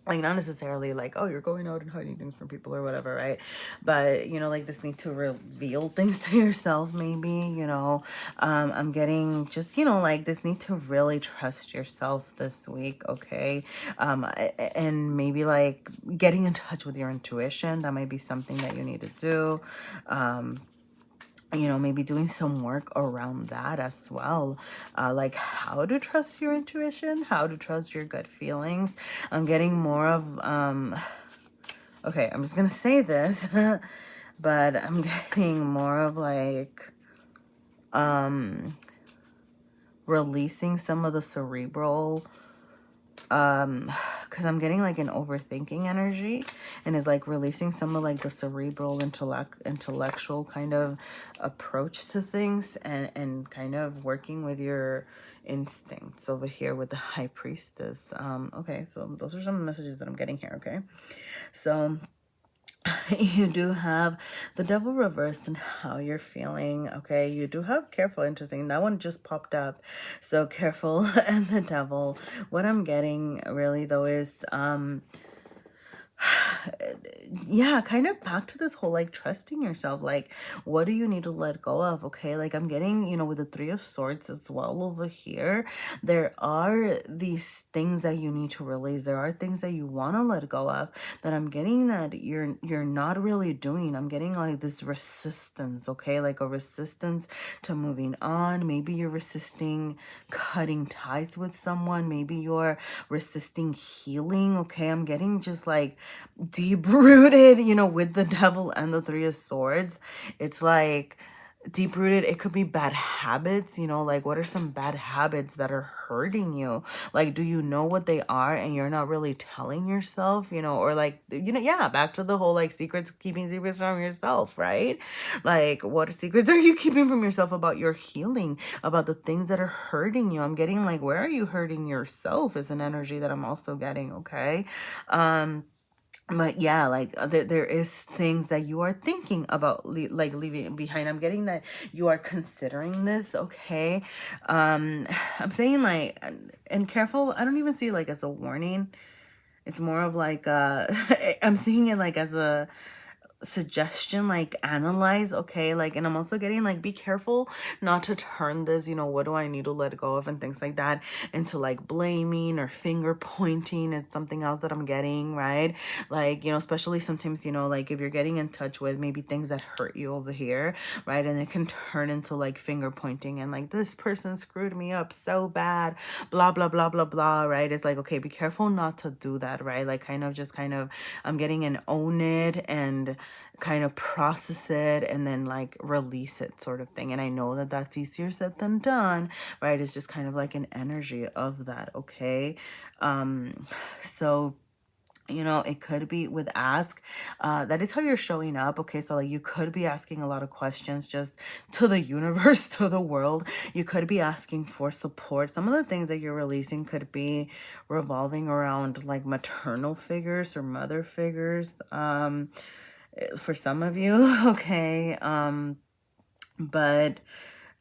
Like, not necessarily like, oh, you're going out and hiding things from people or whatever, right? But, you know, like this need to reveal things to yourself, maybe, you know. I'm getting just, you know, like this need to really trust yourself this week, okay? And maybe like getting in touch with your intuition, that might be something that you need to do. You know, maybe doing some work around that as well. Like how to trust your intuition, how to trust your gut feelings. I'm getting more of, okay, I'm just going to say this, but I'm getting more of like, releasing some of the cerebral, because I'm getting like an overthinking energy, and is like releasing some of like the cerebral intellectual kind of approach to things, and kind of working with your instincts over here with the High Priestess. Okay, so those are some messages that I'm getting here. Okay, so you do have the Devil reversed and how you're feeling. Okay, you do have careful. Interesting, that one just popped up, so careful. And the Devil, what I'm getting really though is yeah, kind of back to this whole like trusting yourself. Like, what do you need to let go of? Okay, like I'm getting, you know, with the Three of Swords as well over here, there are these things that you need to release. There are things that you want to let go of, that I'm getting that you're not really doing. I'm getting like this resistance, okay, like a resistance to moving on. Maybe you're resisting cutting ties with someone. Maybe you're resisting healing. Okay, I'm getting just like deep rooted, you know, with the Devil and the Three of Swords. It's like deep rooted. It could be bad habits, you know, like what are some bad habits that are hurting you? Like, do you know what they are and you're not really telling yourself, you know? Or like, you know, yeah, back to the whole like secrets, keeping secrets from yourself, right? Like, what secrets are you keeping from yourself about your healing, about the things that are hurting you? I'm getting like, where are you hurting yourself is an energy that I'm also getting. Okay, but yeah, like there is things that you are thinking about like leaving behind. I'm getting that you are considering this. Okay, I'm saying like, and careful, I don't even see it like as a warning. It's more of like I'm seeing it like as a suggestion, like analyze. Okay, like, and I'm also getting like, be careful not to turn this, you know, what do I need to let go of and things like that, into like blaming or finger pointing. It's something else that I'm getting, right? Like, you know, especially sometimes, you know, like if you're getting in touch with maybe things that hurt you over here, right, and it can turn into like finger pointing and like, this person screwed me up so bad, blah blah blah blah blah, right? It's like, okay, be careful not to do that, right? Like kind of I'm getting an own it and kind of process it and then like release it sort of thing. And I know that that's easier said than done, right? It's just kind of like an energy of that. Okay, so You know, it could be with ask. That is how you're showing up. Okay, so like you could be asking a lot of questions just to the universe, to the world. You could be asking for support. Some of the things that you're releasing could be revolving around like maternal figures or mother figures, for some of you. Okay, but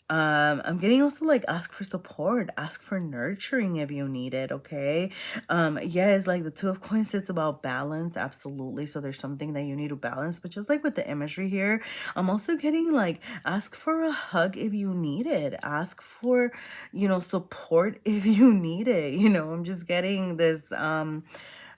I'm getting also like ask for support, ask for nurturing if you need it. Okay, yeah, it's like the Two of Coins, it's about balance, absolutely. So there's something that you need to balance, but just like with the imagery here, I'm also getting like ask for a hug if you need it, ask for, you know, support if you need it. You know, I'm just getting this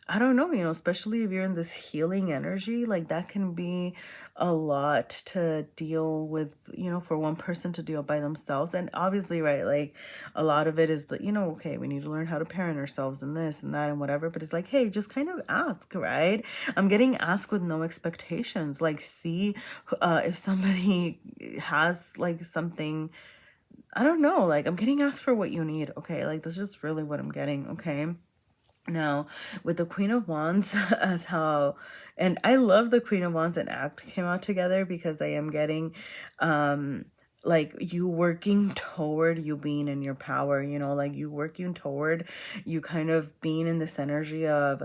I don't know, you know, especially if you're in this healing energy, like that can be a lot to deal with, you know, for one person to deal by themselves. And obviously, right, like a lot of it is that, you know, okay, we need to learn how to parent ourselves and this and that and whatever. But it's like, hey, just kind of ask, right? I'm getting asked with no expectations. Like, see if somebody has like something, I don't know, like I'm getting asked for what you need. Okay, like that's just really what I'm getting. Okay. Now, with the Queen of Wands as how, and I love the Queen of Wands and Act came out together because I am getting, like you working toward you being in your power, you know, like you working toward you kind of being in this energy of,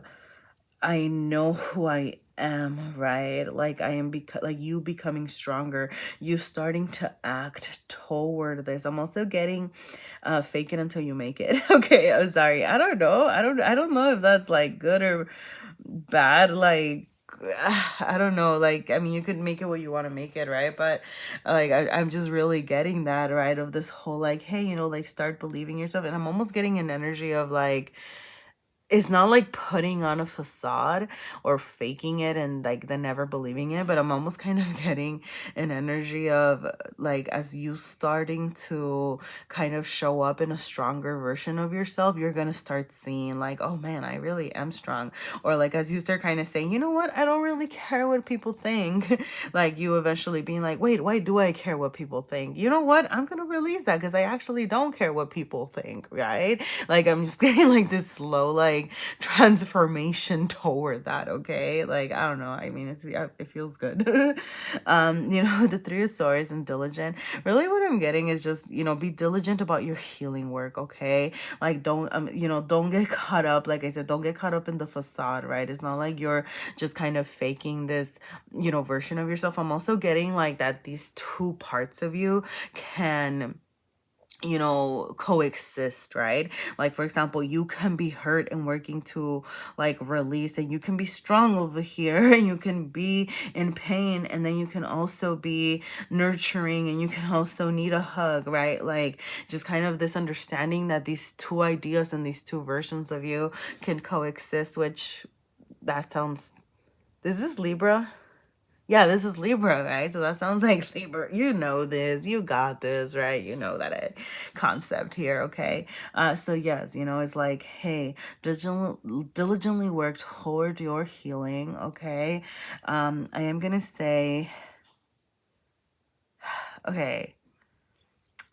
I know who I am, right? Like I am like you becoming stronger, you starting to act toward this. I'm also getting fake it until you make it. Okay, I'm sorry. I don't know. I don't know if that's like good or bad. Like I don't know. Like I mean, you could make it what you want to make it, right? But like I'm just really getting that, right? Of this whole like, hey, you know, like start believing yourself. And I'm almost getting an energy of like, it's not like putting on a facade or faking it and like then never believing it, but I'm almost kind of getting an energy of like as you starting to kind of show up in a stronger version of yourself, you're gonna start seeing like, oh man, I really am strong. Or like as you start kind of saying, you know what, I don't really care what people think. Like you eventually being like, wait, why do I care what people think? You know what, I'm gonna release that because I actually don't care what people think, right? Like I'm just getting like this slow like transformation toward that. Okay, like I don't know, I mean it's, yeah, it feels good. You know, the Three of Swords and diligent, really what I'm getting is just, you know, be diligent about your healing work. Okay, like don't you know, don't get caught up, like I said, don't get caught up in the facade, right? It's not like you're just kind of faking this, you know, version of yourself. I'm also getting like that these two parts of you can, you know, coexist, right? Like for example, you can be hurt and working to like release, and you can be strong over here and you can be in pain, and then you can also be nurturing and you can also need a hug, right? Like just kind of this understanding that these two ideas and these two versions of you can coexist, which that sounds, is this Libra? Yeah, this is Libra, right? So that sounds like Libra. You know this. You got this, right? You know that concept here, okay? So yes, you know, it's like, hey, diligently work toward your healing, okay? I am gonna say, okay,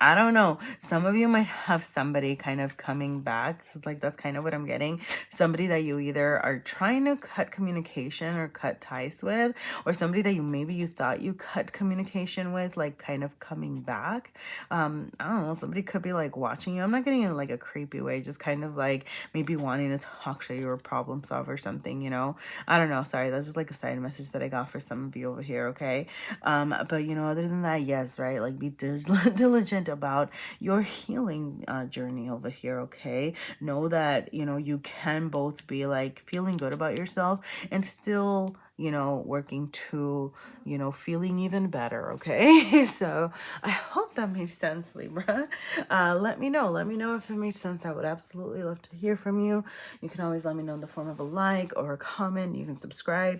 I don't know. Some of you might have somebody kind of coming back. It's like that's kind of what I'm getting. Somebody that you either are trying to cut communication or cut ties with, or somebody that you maybe you thought you cut communication with, like kind of coming back. I don't know. Somebody could be like watching you. I'm not getting in like a creepy way, just kind of like maybe wanting to talk to you or problem solve or something, you know? I don't know. Sorry, that's just like a side message that I got for some of you over here, okay? But you know, other than that, yes, right? Like be diligent about your healing journey over here, okay? Know that, you know, you can both be like feeling good about yourself and still, you know, working to, you know, feeling even better, okay? So I hope that made sense, Libra. Let me know if it made sense. I would absolutely love to hear from you. You can always let me know in the form of a like or a comment. You can subscribe.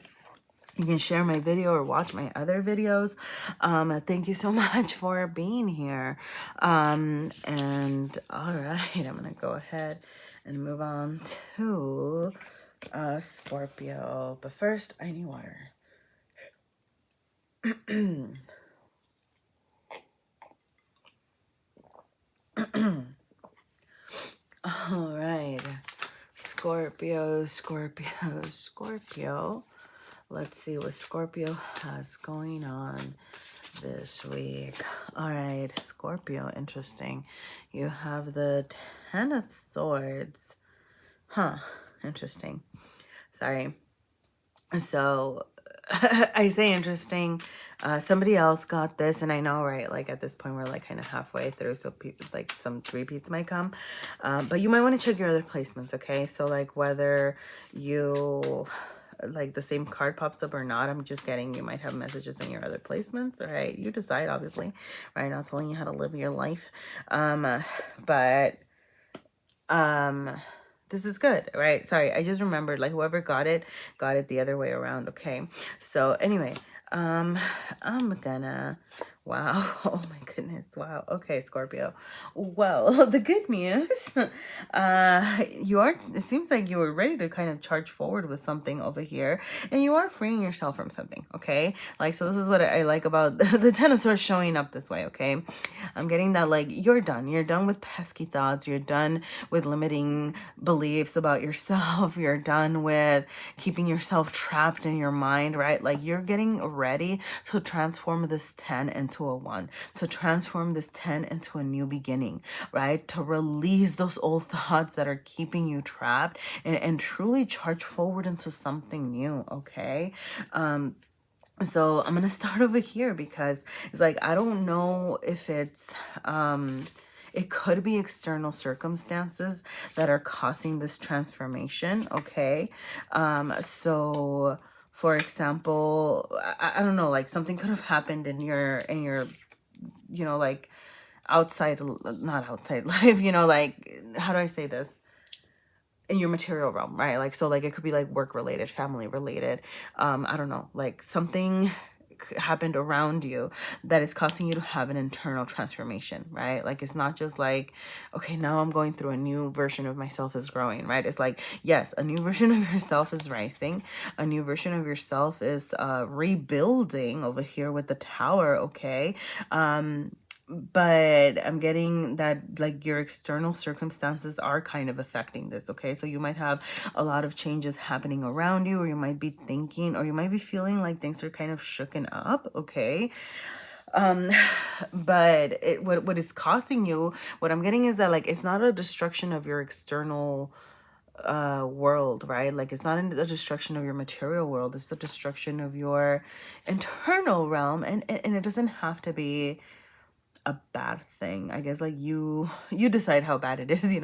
You can share my video or watch my other videos. Thank you so much for being here. And all right, I'm gonna go ahead and move on to Scorpio. But first, I need water. All right, Scorp. Scorpio. Let's see what Scorpio has going on this week. All right, Scorpio, interesting. You have the Ten of Swords. Huh, interesting. Sorry. So I say interesting. Somebody else got this, and I know, right? Like at this point, we're like kind of halfway through, so like some repeats might come. But you might want to check your other placements, okay? So like whether you like the same card pops up or not, I'm just getting you might have messages in your other placements. All right, you decide, obviously, right? Not telling you how to live your life, but this is good, right? Sorry, I just remembered, like whoever got it the other way around. Okay, so anyway, I'm gonna, wow, oh my goodness, wow. Okay, Scorpio. Well, the good news, it seems like you were ready to kind of charge forward with something over here, and you are freeing yourself from something. Okay, like, so this is what I like about the Ten of Swords showing up this way. Okay, I'm getting that, like, you're done with pesky thoughts, you're done with limiting beliefs about yourself, you're done with keeping yourself trapped in your mind, right? Like, you're getting ready to transform this 10 into a 1, to transform this 10 into a new beginning, right? To release those old thoughts that are keeping you trapped, and truly charge forward into something new. Okay, so I'm gonna start over here because it's like, I don't know if it's it could be external circumstances that are causing this transformation. Okay, so for example, I don't know, like something could have happened in your like outside, not outside life, like, how do I say this, in your material realm, right? Like, so like it could be like work related, family related, I don't know, like something happened around you that is causing you to have an internal transformation, right? Like, it's not just like, okay, now I'm going through a new version of myself is growing, right? It's like, yes, a new version of yourself is rising, a new version of yourself is rebuilding over here with the Tower. Okay, but I'm getting that, like, your external circumstances are kind of affecting this. Okay, so you might have a lot of changes happening around you, or you might be thinking, or you might be feeling like things are kind of shooken up. Okay, but what is causing you, what I'm getting is that, like, it's not a destruction of your external world, right? Like, it's not a destruction of your material world, it's the destruction of your internal realm, and it doesn't have to be a bad thing. I guess, like, you decide how bad it is,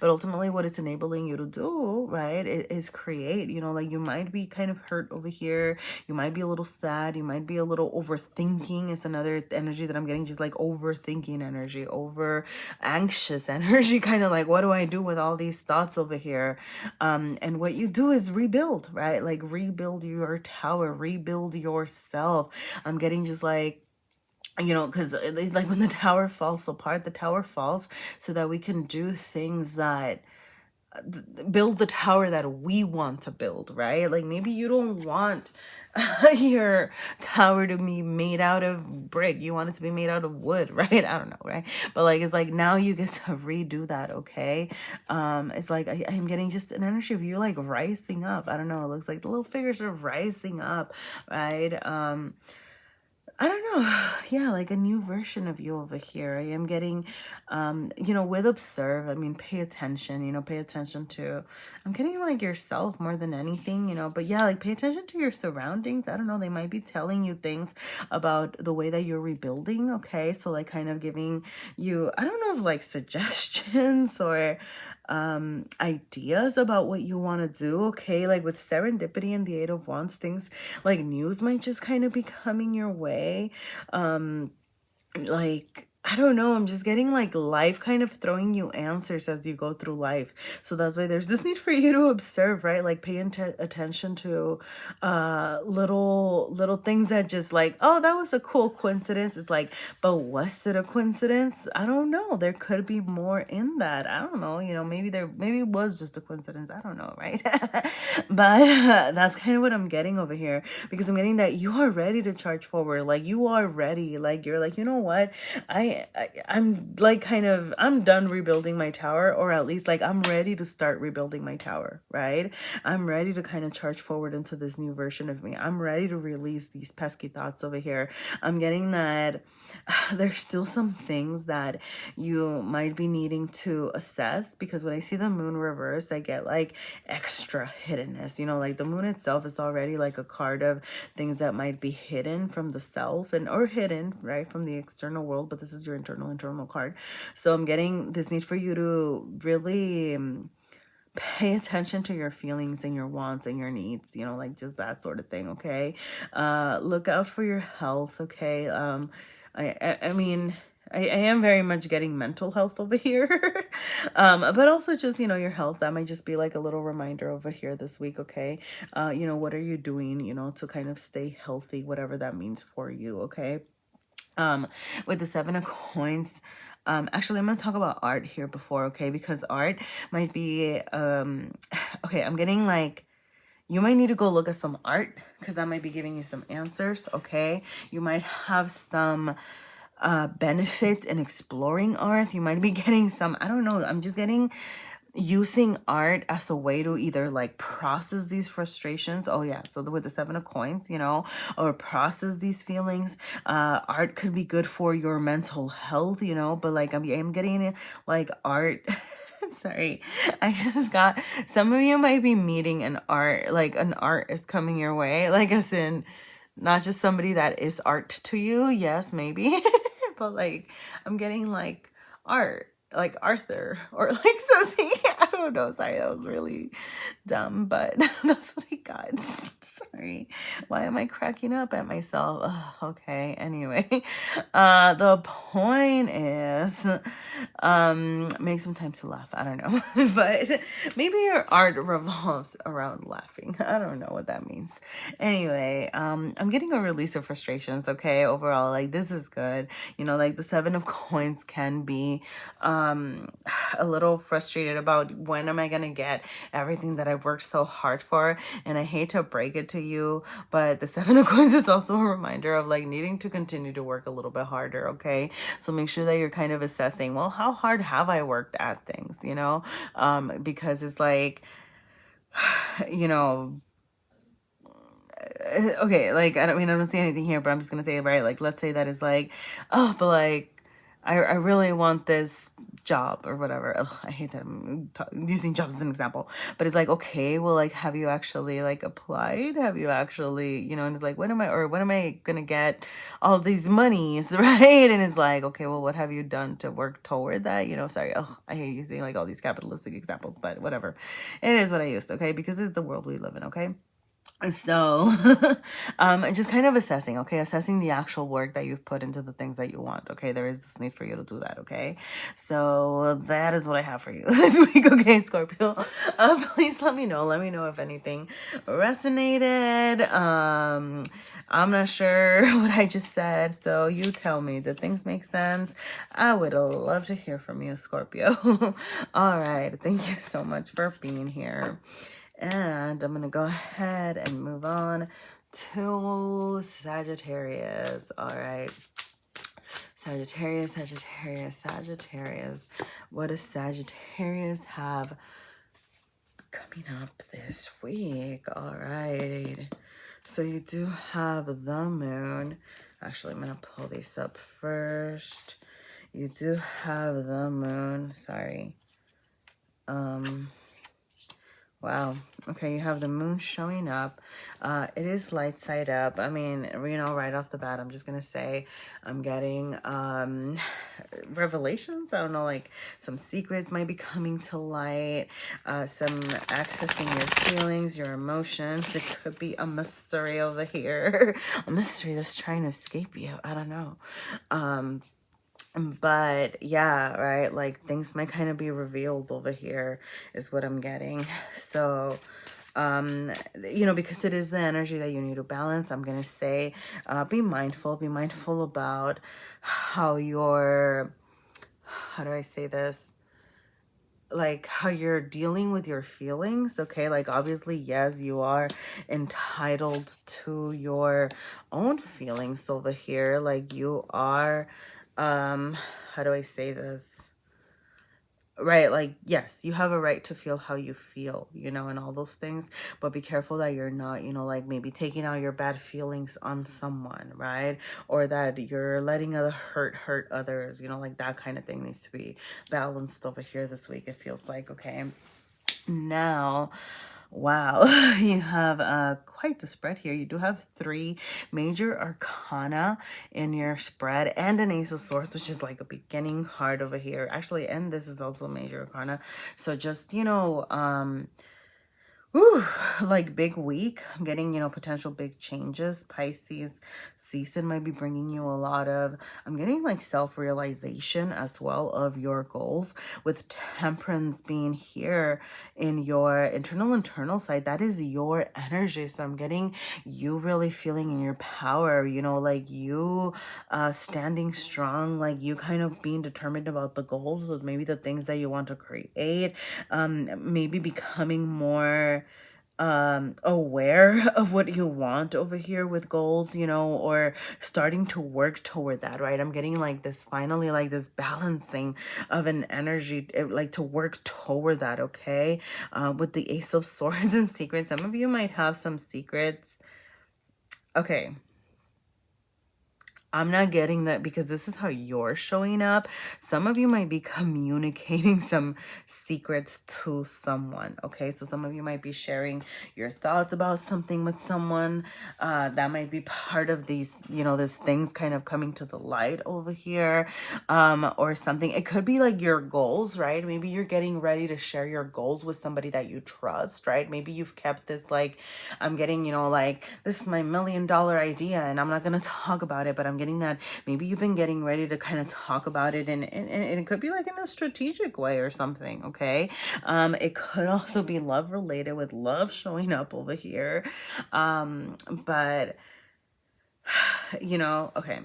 but ultimately what it's enabling you to do, right, is create. Like, you might be kind of hurt over here, you might be a little sad, you might be a little overthinking. It's another energy that I'm getting, just like overthinking energy, over anxious energy, kind of like, what do I do with all these thoughts over here? And what you do is rebuild, right? Like, rebuild your tower, rebuild yourself. I'm getting just like, because like when the tower falls apart, the tower falls so that we can do things that build the tower that we want to build, right? Like, maybe you don't want your tower to be made out of brick, you want it to be made out of wood, right? I don't know, right? But like, it's like, now you get to redo that. Okay, it's like, I'm getting just an energy of you like rising up. I don't know, it looks like the little figures are rising up, right? I don't know. Yeah, like a new version of you over here. I am getting, with observe, I mean, pay attention, pay attention to, I'm getting like yourself more than anything, but yeah, like, pay attention to your surroundings. I don't know, they might be telling you things about the way that you're rebuilding. Okay, so like, kind of giving you, I don't know if like suggestions or ideas about what you want to do. Okay, like with serendipity and the Eight of Wands, things like news might just kind of be coming your way. Like, I don't know, I'm just getting like life kind of throwing you answers as you go through life. So that's why there's this need for you to observe, right? Like, pay attention to little things that just like, oh, that was a cool coincidence. It's like, but was it a coincidence? I don't know. There could be more in that. I don't know. Maybe it was just a coincidence. I don't know, right? But that's kind of what I'm getting over here, because I'm getting that you are ready to charge forward. Like, you are ready. Like, you're like, you know what? I I'm like I'm done rebuilding my tower, or at least like I'm ready to start rebuilding my tower, right? I'm ready to kind of charge forward into this new version of me. I'm ready to release these pesky thoughts over here. I'm getting that there's still some things that you might be needing to assess, because when I see the moon reversed, I get like extra hiddenness. You know, like the moon itself is already like a card of things that might be hidden from the self, and or hidden right from the external world, but this is your internal card. So I'm getting this need for you to really pay attention to your feelings and your wants and your needs, you know, like just that sort of thing. Okay. Look out for your health. Okay. I mean, I am very much getting mental health over here. But also just, you know, your health, that might just be like a little reminder over here this week. Okay. You know, what are you doing, you know, to kind of stay healthy, whatever that means for you. Okay. With the 7 of coins, actually I'm going to talk about art here before, okay, because art might be okay, I'm getting like you might need to go look at some art, because that might be giving you some answers. Okay, you might have some benefits in exploring art. You might be getting some, I don't know, I'm just getting using art as a way to either like process these frustrations. Oh yeah, so with the 7 of coins, you know, or process these feelings. Art could be good for your mental health, you know, but like I'm getting it like art. Sorry, I just got, some of you might be meeting an art, like an art is coming your way, like as in not just somebody that is art to you. Yes, maybe. But like I'm getting like art, like Arthur, or like something. I don't know. Sorry, that was really dumb, but that's what I got. Sorry. Why am I cracking up at myself? Ugh, okay. Anyway, the point is, make some time to laugh. I don't know, but maybe your art revolves around laughing. I don't know what that means. Anyway, I'm getting a release of frustrations. Okay, overall, like this is good. You know, like the 7 of coins can be a little frustrated about when am I gonna get everything that I've worked so hard for. And I hate to break it to you, but the 7 of coins is also a reminder of like needing to continue to work a little bit harder. Okay, so make sure that you're kind of assessing, well, how hard have I worked at things, you know, because it's like, you know, okay, like I don't see anything here, but I'm just gonna say it, right? Like, let's say that is like, oh, but like I really want this job or whatever. Ugh, I hate that I'm using jobs as an example, but it's like, okay, well, like, have you actually like applied? Have you actually, you know, and it's like, when am I gonna get all these monies, right? And it's like, okay, well, what have you done to work toward that? You know, sorry, ugh, I hate using like all these capitalistic examples, but whatever. It is what I used, okay? Because it's the world we live in, okay? So just kind of assessing, okay, assessing the actual work that you've put into the things that you want. Okay, there is this need for you to do that. Okay, so that is what I have for you this week. Okay, Scorpio, please let me know if anything resonated. I'm not sure what I just said, so you tell me, did things make sense? I would love to hear from you, Scorpio. All right, thank you so much for being here. And I'm going to go ahead and move on to Sagittarius. All right. Sagittarius. What does Sagittarius have coming up this week? All right. So you do have the moon. Actually, I'm going to pull these up first. You do have the moon. Sorry. Wow. Okay, you have the moon showing up. It is light side up. I mean, you know, right off the bat, I'm just going to say I'm getting revelations. I don't know, like some secrets might be coming to light. Some accessing your feelings, your emotions. It could be a mystery over here. A mystery that's trying to escape you. I don't know. But yeah, right, like things might kind of be revealed over here is what I'm getting. So you know, because it is the energy that you need to balance, I'm gonna say be mindful about how you're, how do I say this, like how you're dealing with your feelings. Okay, like obviously, yes, you are entitled to your own feelings over here. Like you are how do I say this? Right, like, yes, you have a right to feel how you feel, you know, and all those things, but be careful that you're not, you know, like maybe taking out your bad feelings on someone, right? Or that you're letting other hurt others, you know, like that kind of thing needs to be balanced over here this week, it feels like. Okay, now, wow, you have quite the spread here. You do have 3 major arcana in your spread and an ace of swords, which is like a beginning card over here. Actually, and this is also major arcana. So just, you know, Ooh, like big week. I'm getting, you know, potential big changes. Pisces season might be bringing you a lot of, I'm getting like self-realization as well of your goals, with temperance being here in your internal side. That is your energy. So I'm getting you really feeling in your power, you know, like you standing strong, like you kind of being determined about the goals, with maybe the things that you want to create, maybe becoming more aware of what you want over here with goals, you know, or starting to work toward that, right? I'm getting like this, finally, like this balancing of an energy, like to work toward that. Okay, with the ace of swords and secrets, some of you might have some secrets. Okay, I'm not getting that because this is how you're showing up. Some of you might be communicating some secrets to someone, okay? So some of you might be sharing your thoughts about something with someone. That might be part of these, you know, these things kind of coming to the light over here, or something. It could be like your goals, right? Maybe you're getting ready to share your goals with somebody that you trust, right? Maybe you've kept this, like, I'm getting, you know, like, this is my $1 million idea and I'm not going to talk about it, but I'm getting that maybe you've been getting ready to kind of talk about it, and it could be like in a strategic way or something. Okay, it could also be love related, with love showing up over here, but you know, okay.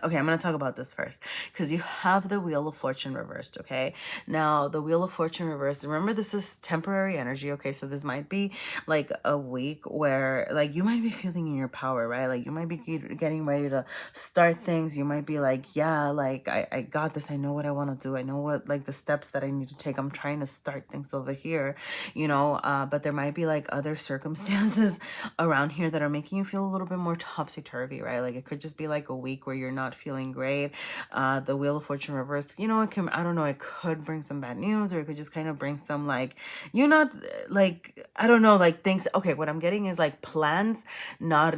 Okay, I'm going to talk about this first, because you have the Wheel of Fortune reversed, okay? Now, the Wheel of Fortune reversed, remember, this is temporary energy, okay? So this might be like a week where, like, you might be feeling in your power, right? Like, you might be getting ready to start things. You might be like, yeah, like, I got this. I know what I want to do. I know what, like, the steps that I need to take. I'm trying to start things over here, you know? But there might be, like, other circumstances around here that are making you feel a little bit more topsy-turvy, right? Like, it could just be like a week where you're not feeling great. The Wheel of Fortune reversed, you know, it can, I don't know, it could bring some bad news, or it could just kind of bring some, like, you're not, like, I don't know, like things. Okay, what I'm getting is like plans not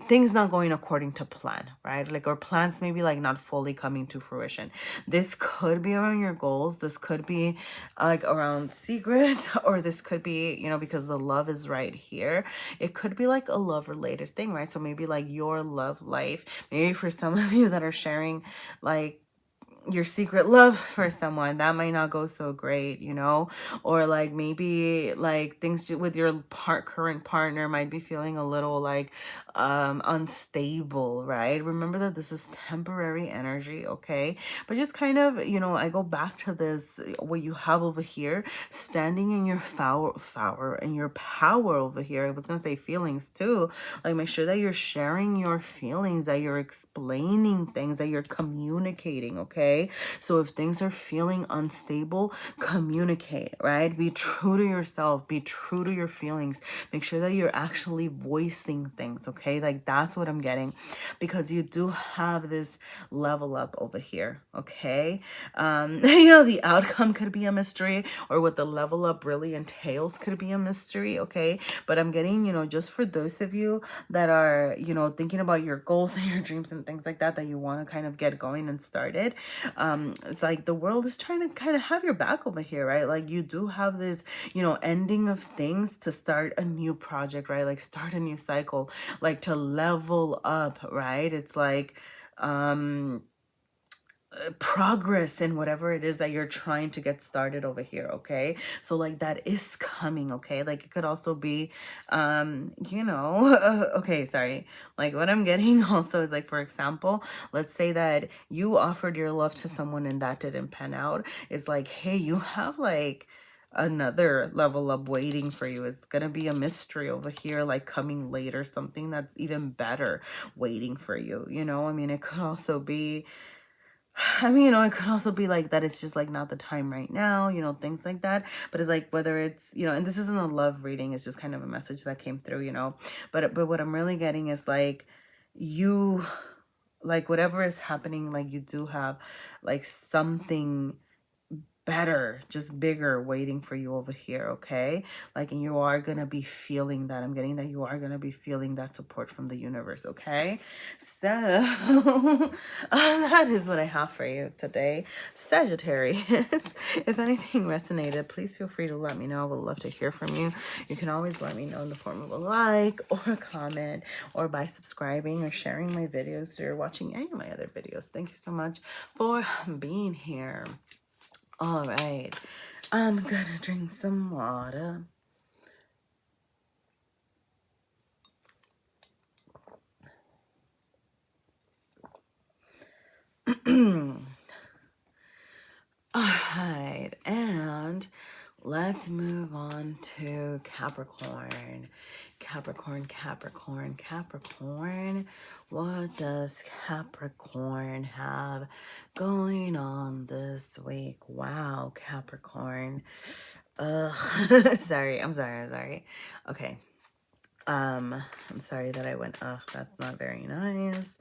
things not going according to plan, right? Like, or plans maybe like not fully coming to fruition. This could be around your goals. This could be like around secrets, or this could be, you know, because the love is right here. It could be like a love related thing, right? So maybe like your love life, maybe for some of you that are sharing like your secret love for someone, that might not go so great, you know, or like maybe like things with your current partner might be feeling a little like unstable, right? Remember that this is temporary energy, okay? But just kind of, you know, I go back to this, what you have over here, standing in your and your power over here. I was gonna say feelings too. Like, make sure that you're sharing your feelings, that you're explaining things, that you're communicating, okay? So if things are feeling unstable, communicate, right? Be true to yourself, be true to your feelings. Make sure that you're actually voicing things, okay? Like, that's what I'm getting, because you do have this level up over here, okay? You know, the outcome could be a mystery, or what the level up really entails could be a mystery, okay? But I'm getting, you know, just for those of you that are, you know, thinking about your goals and your dreams and things like that, that you want to kind of get going and started, it's like the world is trying to kind of have your back over here, right? Like, you do have this, you know, ending of things to start a new project, right? Like, start a new cycle, like to level up, right? It's like progress in whatever it is that you're trying to get started over here, okay? So like, that is coming, okay? Like, it could also be you know, okay, sorry, like what I'm getting also is like, for example, let's say that you offered your love to someone and that didn't pan out. It's like, hey, you have like another level up waiting for you. It's gonna be a mystery over here, like coming later, something that's even better waiting for you, you know. I mean, it could also be, I mean, you know, it could also be like that it's just like not the time right now, you know, things like that. But it's like whether it's, you know, and this isn't a love reading, it's just kind of a message that came through, you know. But what I'm really getting is like you, like whatever is happening, like you do have like something better, just bigger waiting for you over here, okay? Like, and you are gonna be feeling that. I'm getting that you are gonna be feeling that support from the universe, okay? So that is what I have for you today, Sagittarius. If anything resonated, please feel free to let me know. I would love to hear from you. You can always let me know in the form of a like or a comment, or by subscribing or sharing my videos, or watching any of my other videos. Thank you so much for being here. All right, I'm gonna drink some water. All right, and let's move on to Capricorn. Capricorn. What does Capricorn have going on this week? Wow, Capricorn. Sorry, I'm sorry. Okay. I'm sorry that I went, that's not very nice.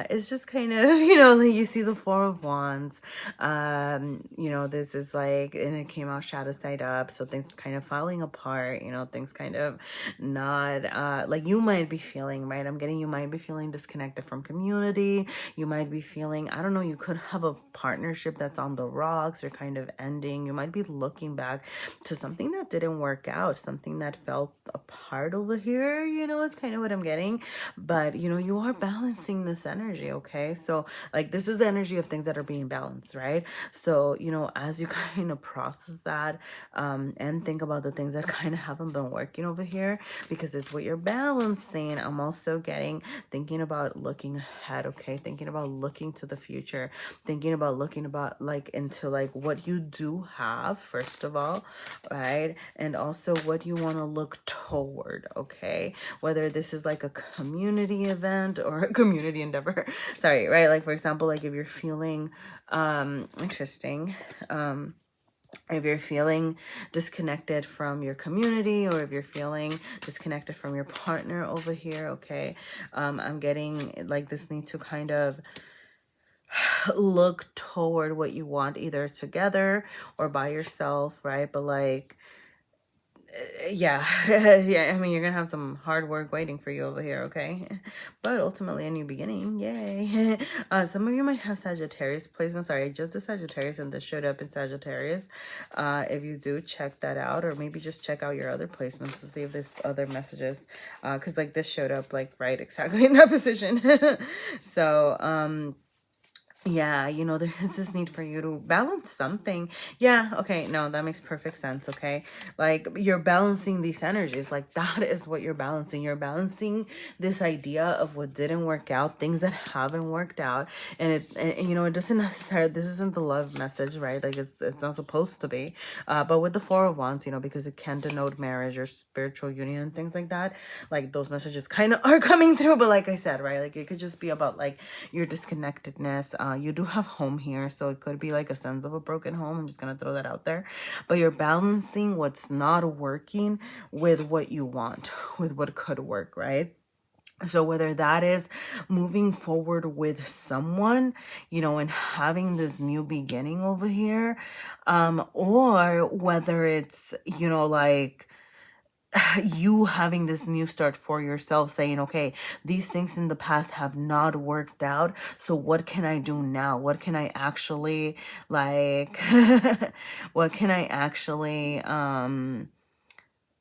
It's just kind of, you know, like you see the Four of Wands. You know, this is like, and it came out shadow side up, so things kind of falling apart, you know, things kind of not, like you might be feeling, right? I'm getting, you might be feeling disconnected from community. You might be feeling, I don't know, you could have a partnership that's on the rocks or kind of ending. You might be looking back to something that didn't work out, something that felt apart over here, you know, it's kind of what I'm getting. But, you know, you are balancing this energy, okay? So, like, this is the energy of things that are being balanced, right? So, you know, as you kind of process that, and think about the things that kind of haven't been working over here, because it's what you're balancing. I'm also getting, thinking about looking ahead, okay? Thinking about looking to the future, thinking about looking about like into like what you do have, first of all, right? And also what you want to look toward, okay? Whether this is like a community event or a community endeavor, sorry, right? Like, for example, like if you're feeling interesting, if you're feeling disconnected from your community, or if you're feeling disconnected from your partner over here, okay? I'm getting like this need to kind of look toward what you want, either together or by yourself, right? But like, yeah, yeah, I mean, you're gonna have some hard work waiting for you over here, okay? But ultimately a new beginning, yay. Some of you might have Sagittarius placement. Sorry, just the Sagittarius, and this showed up in Sagittarius. If you do, check that out, or maybe just check out your other placements to see if there's other messages, because like this showed up like right exactly in that position. So yeah, you know, there is this need for you to balance something. Yeah, okay, no, that makes perfect sense, okay? Like, you're balancing these energies. Like, that is what you're balancing. You're balancing this idea of what didn't work out, things that haven't worked out. And you know, it doesn't necessarily, this isn't the love message, right? Like, it's not supposed to be. But with the Four of Wands, you know, because it can denote marriage or spiritual union and things like that, like, those messages kind of are coming through. But like I said, right, like, it could just be about like your disconnectedness. You do have home here, so it could be like a sense of a broken home. I'm just gonna throw that out there. But you're balancing what's not working with what you want, with what could work, right? So whether that is moving forward with someone, you know, and having this new beginning over here, or whether it's, you know, like you having this new start for yourself, saying, okay, these things in the past have not worked out, so what can I do now? What can I actually like what can I actually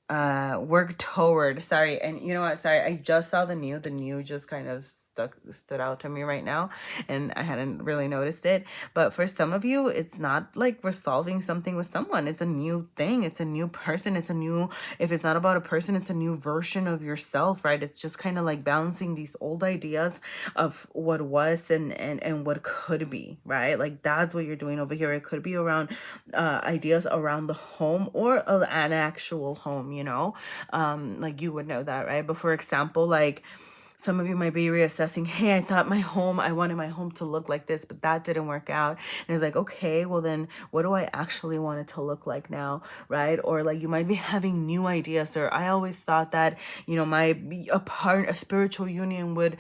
work toward, sorry, and you know what, sorry, I just saw the new just kind of stood out to me right now, and I hadn't really noticed it. But for some of you, it's not like resolving something with someone. It's a new thing, it's a new person, it's a new, if it's not about a person, it's a new version of yourself, right? It's just kind of like balancing these old ideas of what was and what could be, right? Like that's what you're doing over here. It could be around ideas around the home or an actual home, you know, like you would know that, right? But for example, like some of you might be reassessing, hey, I thought I wanted my home to look like this, but that didn't work out. And it's like, okay, well then what do I actually want it to look like now, right? Or like you might be having new ideas, or I always thought that, you know, a spiritual union would,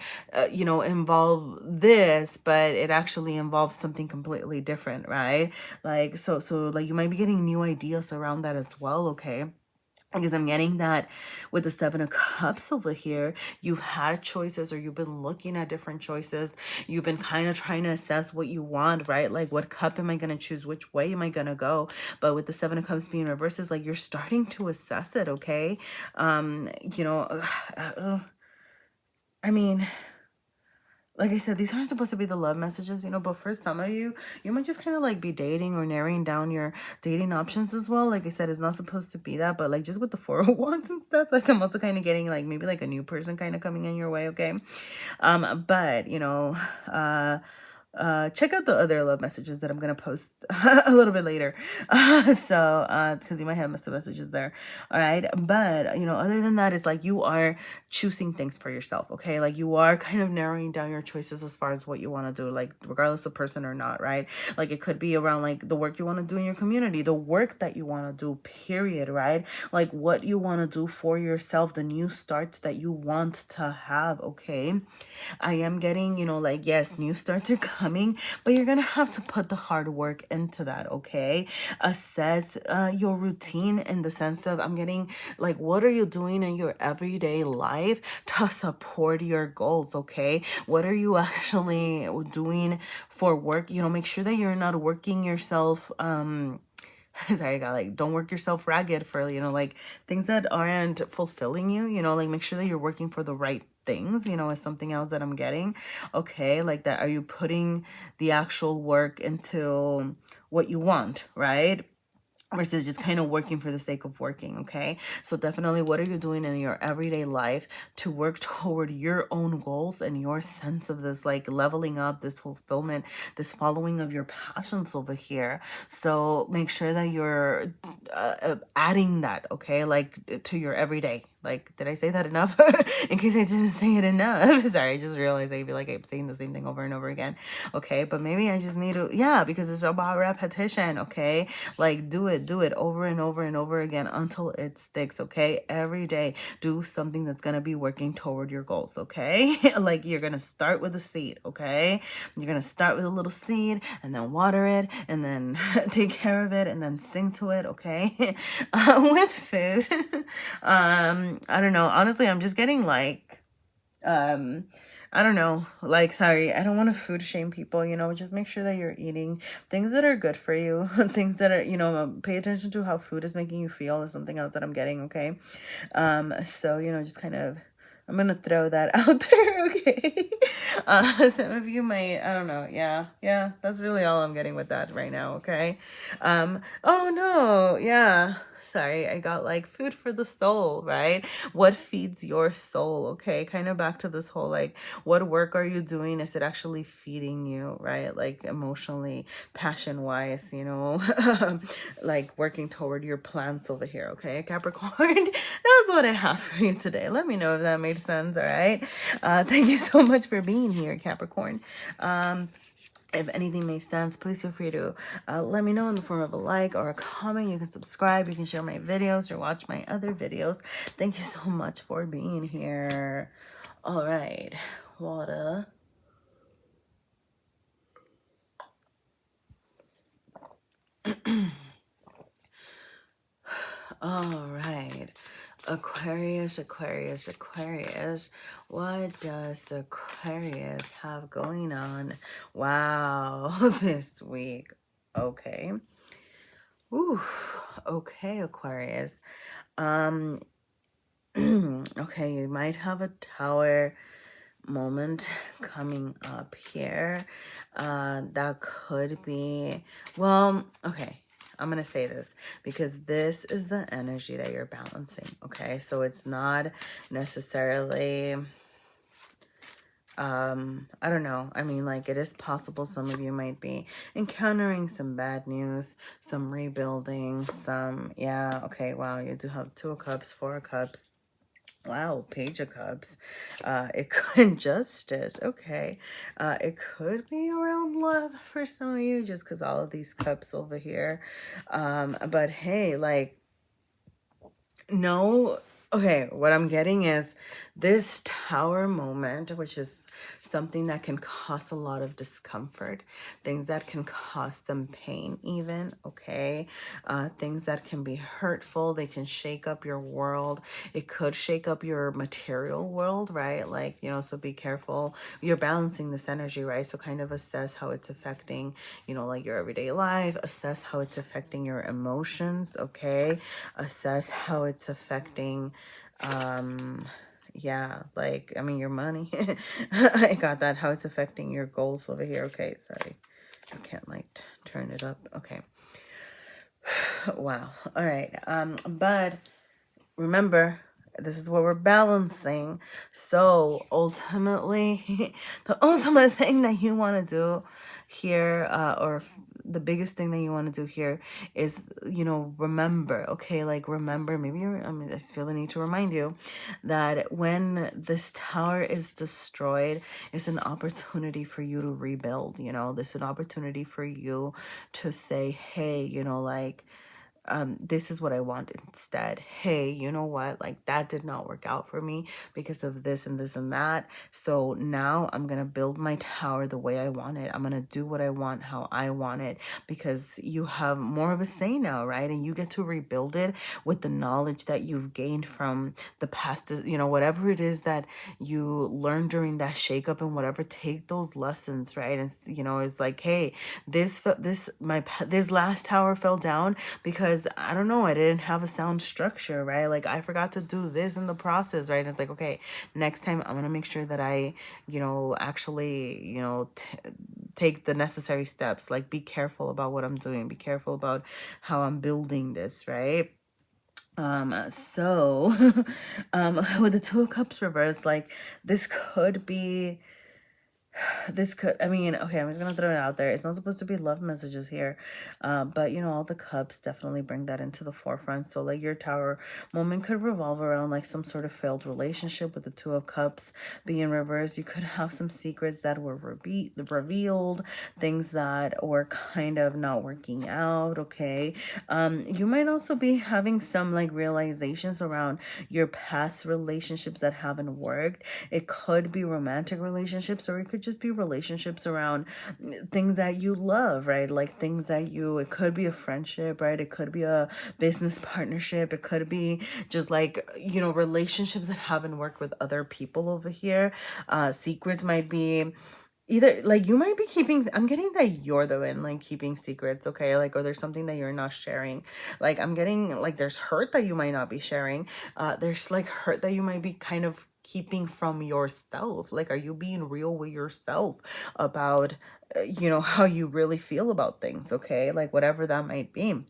you know, involve this, but it actually involves something completely different, right? Like, so like you might be getting new ideas around that as well, okay? Because I'm getting that with the Seven of Cups over here, you've had choices, or you've been looking at different choices. You've been kind of trying to assess what you want, right? Like, what cup am I going to choose? Which way am I going to go? But with the Seven of Cups being reversed, is like you're starting to assess it, okay? You know, I mean, like I said, these aren't supposed to be the love messages, you know, but for some of you, you might just kind of like be dating or narrowing down your dating options as well. Like I said, it's not supposed to be that, but like just with the 401s and stuff, like I'm also kind of getting like maybe like a new person kind of coming in your way, okay? But you know, check out the other love messages that I'm gonna post a little bit later. Because you might have some messages there. All right. But you know, other than that, it's like you are choosing things for yourself, okay? Like you are kind of narrowing down your choices as far as what you want to do, like regardless of person or not, right? Like it could be around like the work you want to do in your community, the work that you want to do, period, right? Like what you want to do for yourself, the new starts that you want to have, okay? I am getting, you know, like, yes, new starts are coming, but you're going to have to put the hard work into that, okay? Assess your routine in the sense of, I'm getting, like, what are you doing in your everyday life to support your goals, okay? What are you actually doing for work? You know, make sure that you're not working yourself, sorry, I got like, don't work yourself ragged for, you know, like things that aren't fulfilling you, you know, like make sure that you're working for the right things, you know, is something else that I'm getting. Okay, like that, are you putting the actual work into what you want, right? Versus just kind of working for the sake of working, okay? So definitely, what are you doing in your everyday life to work toward your own goals and your sense of this, like leveling up, this fulfillment, this following of your passions over here? So make sure that you're adding that, okay? Like to your everyday. Like, did I say that enough? In case I didn't say it enough. Sorry, I just realized I feel like I'm saying the same thing over and over again. Okay, but maybe I just need to, yeah, because it's about repetition, okay? Like, do it over and over and over again until it sticks, okay? Every day, do something that's gonna be working toward your goals, okay? Like, you're gonna start with a seed, okay? You're gonna start with a little seed and then water it and then take care of it and then sing to it, okay? With food. I don't know. Honestly, I'm just getting like, I don't know, like, sorry, I don't want to food shame people, you know, just make sure that you're eating things that are good for you, things that are, you know, pay attention to how food is making you feel is something else that I'm getting, okay? So, you know, just kind of, I'm gonna throw that out there, okay? Some of you might, I don't know, yeah, that's really all I'm getting with that right now, okay? Oh no, yeah. Sorry, I got like food for the soul, right? What feeds your soul, okay? Kind of back to this whole like, what work are you doing? Is it actually feeding you, right? Like emotionally, passion wise, you know, like working toward your plans over here, okay? Capricorn, that's what I have for you today. Let me know if that made sense, all right? Thank you so much for being here, Capricorn. If anything makes sense, please feel free to let me know in the form of a like or a comment. You can subscribe. You can share my videos or watch my other videos. Thank you so much for being here. All right. Water. All right. Aquarius, Aquarius, Aquarius. What does Aquarius have going on? Wow, this week. Okay. Ooh, okay, Aquarius. Okay, you might have a Tower moment coming up here. That could be, well, okay, I'm gonna say this because this is the energy that you're balancing. Okay, so it's not necessarily, I don't know, I mean, like, it is possible some of you might be encountering some bad news, some rebuilding, some, yeah, okay, wow, you do have 2 of Cups, 4 of Cups. Wow, Page of Cups. It could Justice. Okay. It could be around love for some of you, just because all of these cups over here. But hey, like, no, okay, what I'm getting is this Tower moment, which is something that can cause a lot of discomfort, things that can cause some pain even, okay? Things that can be hurtful, they can shake up your world. It could shake up your material world, right? Like, you know, so be careful. You're balancing this energy, right? So kind of assess how it's affecting, you know, like your everyday life, assess how it's affecting your emotions, okay? Assess how it's affecting, yeah, like, I mean, your money. I got that, how it's affecting your goals over here. Okay, sorry, I can't like turn it up. Okay. Wow. All right. But remember, this is what we're balancing. So ultimately, the ultimate thing that you want to do here, or the biggest thing that you want to do here is, you know, remember, okay, like, remember, maybe you're, I mean, I just feel the need to remind you that when this Tower is destroyed, it's an opportunity for you to rebuild, you know, this is an opportunity for you to say, hey, you know, like, this is what I want instead. Hey, you know what? Like, that did not work out for me because of this and this and that. So now I'm going to build my tower the way I want it. I'm going to do what I want, how I want it, because you have more of a say now, right? And you get to rebuild it with the knowledge that you've gained from the past, you know, whatever it is that you learned during that shakeup and whatever, take those lessons, right? And, you know, it's like, hey, this last tower fell down because I don't know, I didn't have a sound structure, right? Like, I forgot to do this in the process, right? And it's like, okay, next time I'm gonna make sure that I, you know, actually, you know, take the necessary steps. Like, be careful about what I'm doing, be careful about how I'm building this, right? So with the 2 of Cups reversed, like, this could be, this could, I mean, okay, I'm just gonna throw it out there. It's not supposed to be love messages here, but you know, all the cups definitely bring that into the forefront. So like, your Tower moment could revolve around like some sort of failed relationship with the 2 of Cups being reversed. You could have some secrets that were revealed, things that were kind of not working out, okay? You might also be having some like realizations around your past relationships that haven't worked. It could be romantic relationships, or it could just be relationships around things that you love, right? Like, things that you, it could be a friendship, right? It could be a business partnership. It could be just like, you know, relationships that haven't worked with other people over here. Secrets might be either like, you might be keeping, I'm getting that you're the one like keeping secrets, okay? Like, or there's something that you're not sharing. Like, I'm getting like there's hurt that you might not be sharing. There's like hurt that you might be kind of keeping from yourself. Like, are you being real with yourself about you know, how you really feel about things, okay? Like, whatever that might be.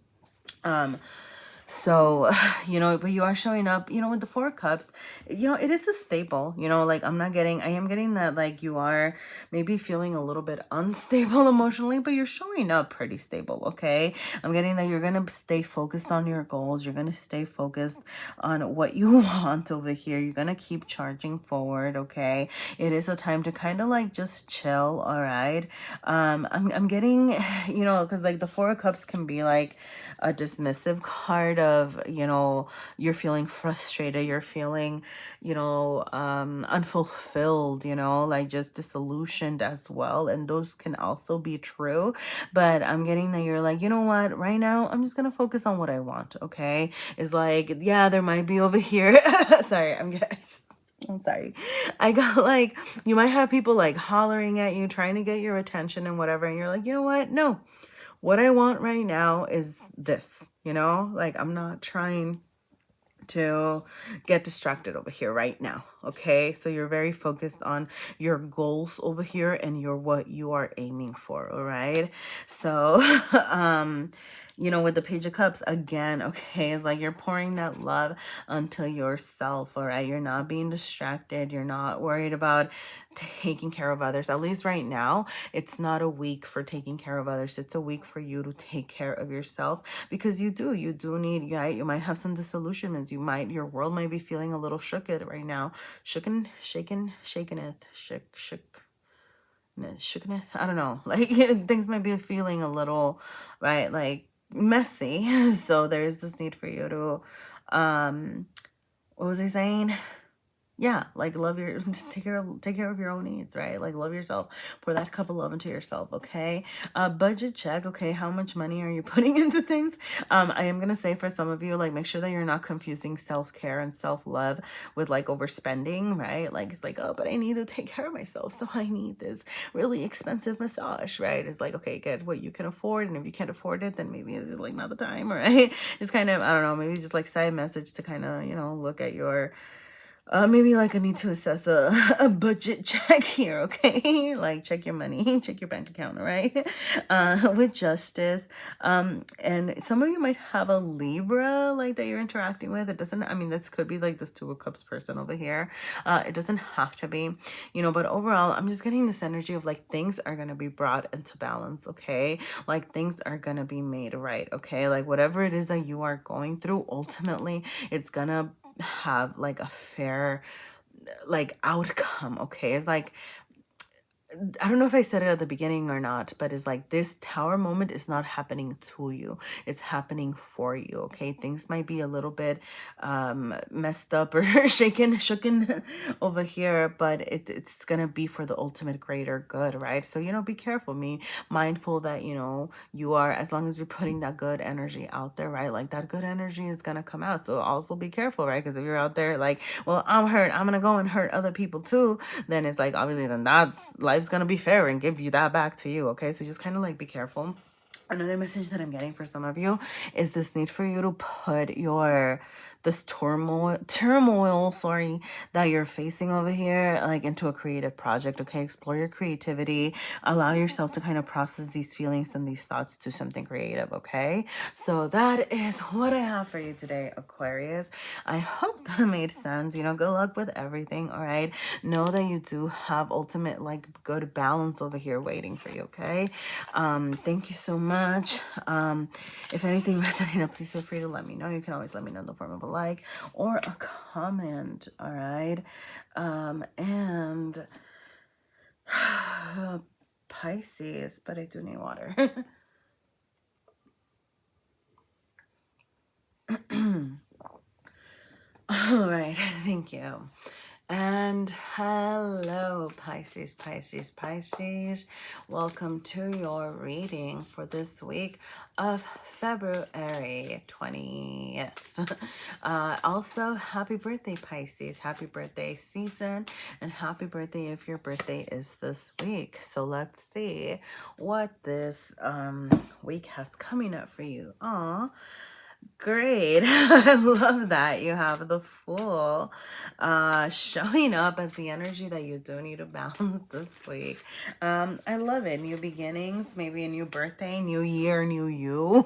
So, you know, but you are showing up, you know, with the 4 of Cups, you know, it is a stable, you know, like, I am getting that, like, you are maybe feeling a little bit unstable emotionally, but you're showing up pretty stable, okay? I'm getting that you're going to stay focused on your goals. You're going to stay focused on what you want over here. You're going to keep charging forward, okay? It is a time to kind of like just chill, all right? I'm getting, you know, because like the 4 of Cups can be like a dismissive card of, you know, you're feeling frustrated, you're feeling, you know, unfulfilled, you know, like just disillusioned as well. And those can also be true. But I'm getting that you're like, you know what, right now I'm just gonna focus on what I want, okay? It's like, yeah, there might be over here. Sorry, I'm sorry. I got like, you might have people like hollering at you, trying to get your attention and whatever. And you're like, you know what? No, what I want right now is this, you know, like, I'm not trying to get distracted over here right now. Okay, so you're very focused on your goals over here and what you are aiming for. All right, so you know, with the Page of Cups again, okay, it's like you're pouring that love onto yourself. All right, you're not being distracted, you're not worried about taking care of others. At least right now, it's not a week for taking care of others. It's a week for you to take care of yourself, because you do need, right? You might have some disillusionments. Your world might be feeling a little shooketh right now. Shookeneth. I don't know. Like things might be feeling a little, right? Like messy. So there's this need for you to, what was he saying? Yeah, like love your take care of your own needs, right? Like love yourself. Pour that cup of love into yourself, okay? Budget check, okay? How much money are you putting into things? I am gonna say for some of you, like make sure that you're not confusing self-care and self-love with like overspending, right? Like it's like, oh, but I need to take care of myself, so I need this really expensive massage, right? It's like, okay, get what you can afford, and if you can't afford it, then maybe it's just like not the time, right? It's kind of, I don't know, maybe just like side message to kind of, you know, look at your maybe like I need to assess a budget check here, okay? Like check your money, check your bank account, all right? With justice. And some of you might have a Libra like that you're interacting with. It doesn't, I mean, this could be like this Two of Cups person over here. It doesn't have to be, you know, but overall, I'm just getting this energy of like things are going to be brought into balance, okay? Like things are going to be made right, okay? Like whatever it is that you are going through, ultimately, it's going to have like a fair like outcome, okay? It's like, I don't know if I said it at the beginning or not, but it's like this tower moment is not happening to you. It's happening for you, okay? Things might be a little bit messed up or shooken over here, but it's going to be for the ultimate greater good, right? So, you know, be careful, mindful that, you know, you are, as long as you're putting that good energy out there, right? Like that good energy is going to come out. So also be careful, right? Because if you're out there like, well, I'm hurt, I'm going to go and hurt other people too, then it's like, obviously, then that's life's gonna be fair and give you that back to you, okay? So just kind of like be careful. Another message that I'm getting for some of you is this need for you to put this turmoil, sorry, that you're facing over here, like into a creative project, okay? Explore your creativity, allow yourself to kind of process these feelings and these thoughts to something creative, okay? So that is what I have for you today, Aquarius. I hope that made sense. You know, good luck with everything, all right? Know that you do have ultimate, like, good balance over here waiting for you, okay? Thank you so much. If anything resonated, please feel free to let me know. You can always let me know in the form of a like or a comment, all right? And Pisces, but I do need water. All right, thank you. And hello, Pisces. Welcome to your reading for this week of February 20th. Also, happy birthday, Pisces. Happy birthday season, and happy birthday if your birthday is this week. So let's see what this week has coming up for you. Aw. Great. I love that you have the Fool showing up as the energy that you do need to balance this week. I love it. New beginnings, maybe a new birthday, new year, new you.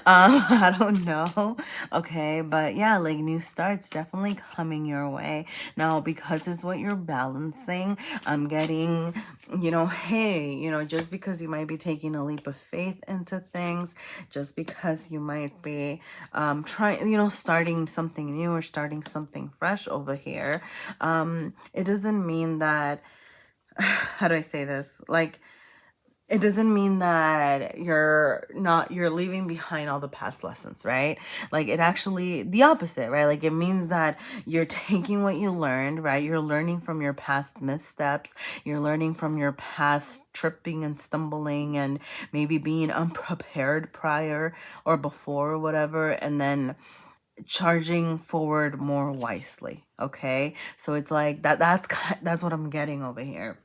I don't know. Okay, but yeah, like new starts definitely coming your way. Now, because it's what you're balancing, I'm getting, you know, hey, you know, just because you might be taking a leap of faith into things, just because you might be trying, you know, starting something new or starting something fresh over here, it doesn't mean that, how do I say this? Like, it doesn't mean that you're leaving behind all the past lessons, right? Like it actually, the opposite, right? Like it means that you're taking what you learned, right? You're learning from your past missteps. You're learning from your past tripping and stumbling and maybe being unprepared prior or before or whatever. And then charging forward more wisely. Okay. So it's like that's what I'm getting over here.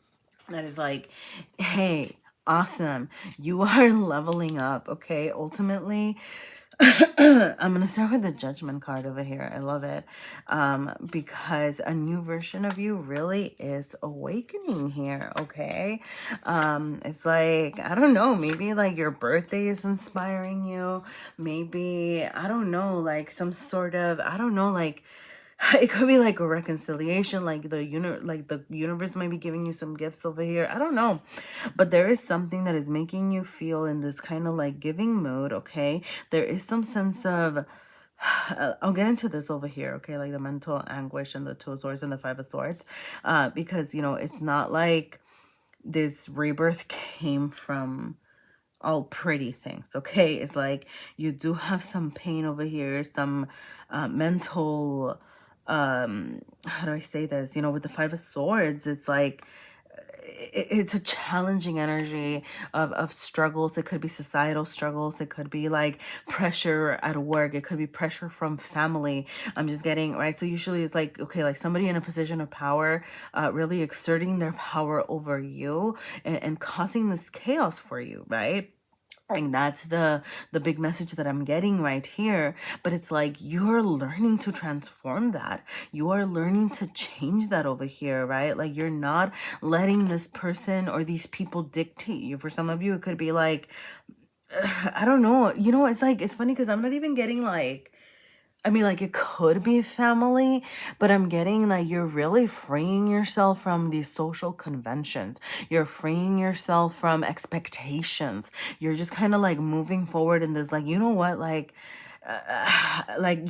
That is like, hey, awesome, you are leveling up, okay? Ultimately, I'm going to start with the Judgment card over here. I love it because a new version of you really is awakening here, okay? It's like, I don't know, maybe like your birthday is inspiring you. Maybe, I don't know, like some sort of, I don't know, like, it could be like a reconciliation, like the universe might be giving you some gifts over here. I don't know. But there is something that is making you feel in this kind of like giving mood, okay? There is some sense of I'll get into this over here, okay? Like the mental anguish and the Two of Swords and the Five of Swords. Because, you know, it's not like this rebirth came from all pretty things, okay? It's like you do have some pain over here, some mental how do I say this, you know, with the Five of Swords. It's like it's a challenging energy of struggles. It could be societal struggles. It could be like pressure at work. It could be pressure from family. I'm just getting, right? So usually it's like, okay, like somebody in a position of power really exerting their power over you and causing this chaos for you, right? And that's the big message that I'm getting right here. But it's like you're learning to transform that. You are learning to change that over here, right? Like you're not letting this person or these people dictate you. For some of you, it could be like, I don't know. You know, it's like, it's funny because I'm not even getting like, I mean, like, it could be family, but I'm getting that you're really freeing yourself from these social conventions. You're freeing yourself from expectations. You're just kind of like moving forward in this, like, you know what, like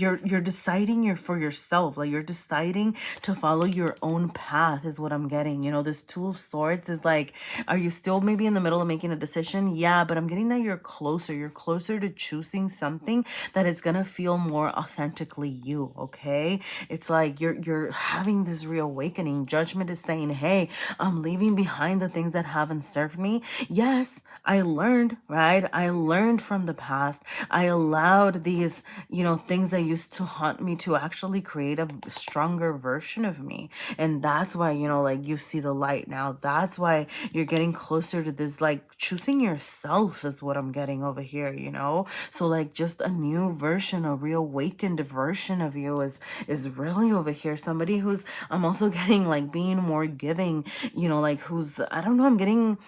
you're deciding you're for yourself, like you're deciding to follow your own path is what I'm getting. You know, this Two of Swords is like, are you still maybe in the middle of making a decision? Yeah, but I'm getting that you're closer to choosing something that is gonna feel more authentically you, okay? It's like you're having this reawakening. Judgment is saying, hey, I'm leaving behind the things that haven't served me. Yes, I learned, right? I learned from the past. I allowed these, you know, things that used to haunt me to actually create a stronger version of me. And that's why, you know, like you see the light now. That's why you're getting closer to this, like choosing yourself is what I'm getting over here, you know? So like just a new version, a reawakened version of you is really over here. Somebody who's, I'm also getting like being more giving, you know, like who's, I don't know, I'm getting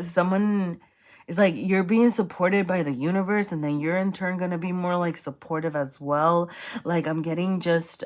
someone is like you're being supported by the universe, and then you're in turn gonna be more like supportive as well. Like I'm getting just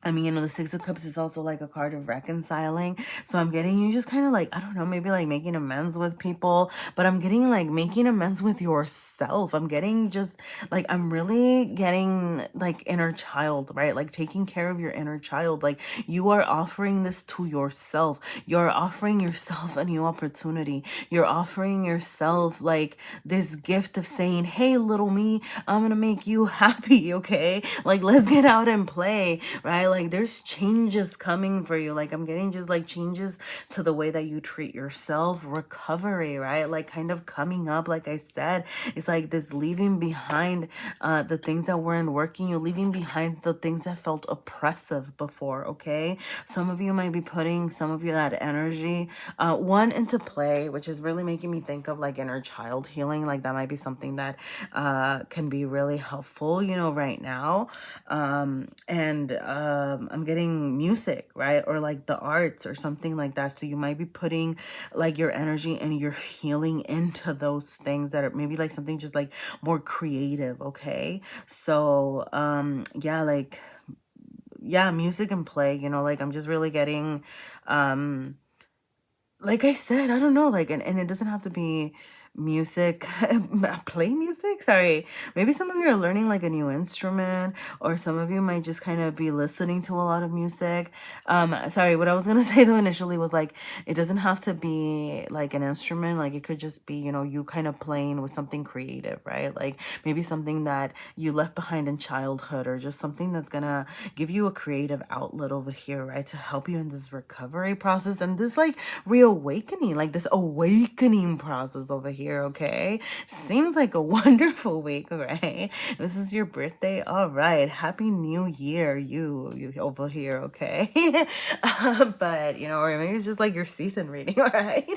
I mean, you know, the Six of Cups is also like a card of reconciling. So I'm getting you just kind of like, I don't know, maybe like making amends with people, but I'm getting like making amends with yourself. I'm getting just like, I'm really getting like inner child, right? Like taking care of your inner child. Like you are offering this to yourself. You're offering yourself a new opportunity. You're offering yourself like this gift of saying, hey, little me, I'm going to make you happy. Okay. Like, let's get out and play, right? Like there's changes coming for you. Like I'm getting just like changes to the way that you treat yourself, recovery, right? Like kind of coming up, like I said, it's like this leaving behind the things that weren't working. You're leaving behind the things that felt oppressive before, okay? Some of you might be putting some of that energy one into play, which is really making me think of like inner child healing. Like that might be something that can be really helpful, you know, right now. I'm getting music, right? Or like the arts or something like that. So you might be putting like your energy and your healing into those things that are maybe like something just like more creative, okay? So yeah, like yeah, music and play, you know, like I'm just really getting like I said, I don't know, like, and it doesn't have to be music, play music, sorry. Maybe some of you are learning like a new instrument, or some of you might just kind of be listening to a lot of music. Sorry, what I was gonna say though initially was like, it doesn't have to be like an instrument, like it could just be, you know, you kind of playing with something creative, right? Like maybe something that you left behind in childhood, or just something that's gonna give you a creative outlet over here, right? To help you in this recovery process and this like real awakening, like this awakening process over here. here, okay? Seems like a wonderful week, right? This is your birthday. All right. Happy New Year, you over here, okay? But, you know, or maybe it's just like your season reading, all right?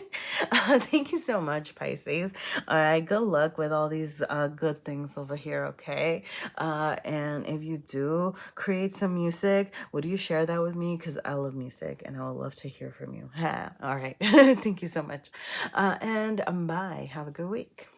Thank you so much, Pisces. All right. Good luck with all these good things over here, okay? And if you do create some music, would you share that with me? Because I love music and I would love to hear from you. Ha. All right. Thank you so much. And bye. Have a good week.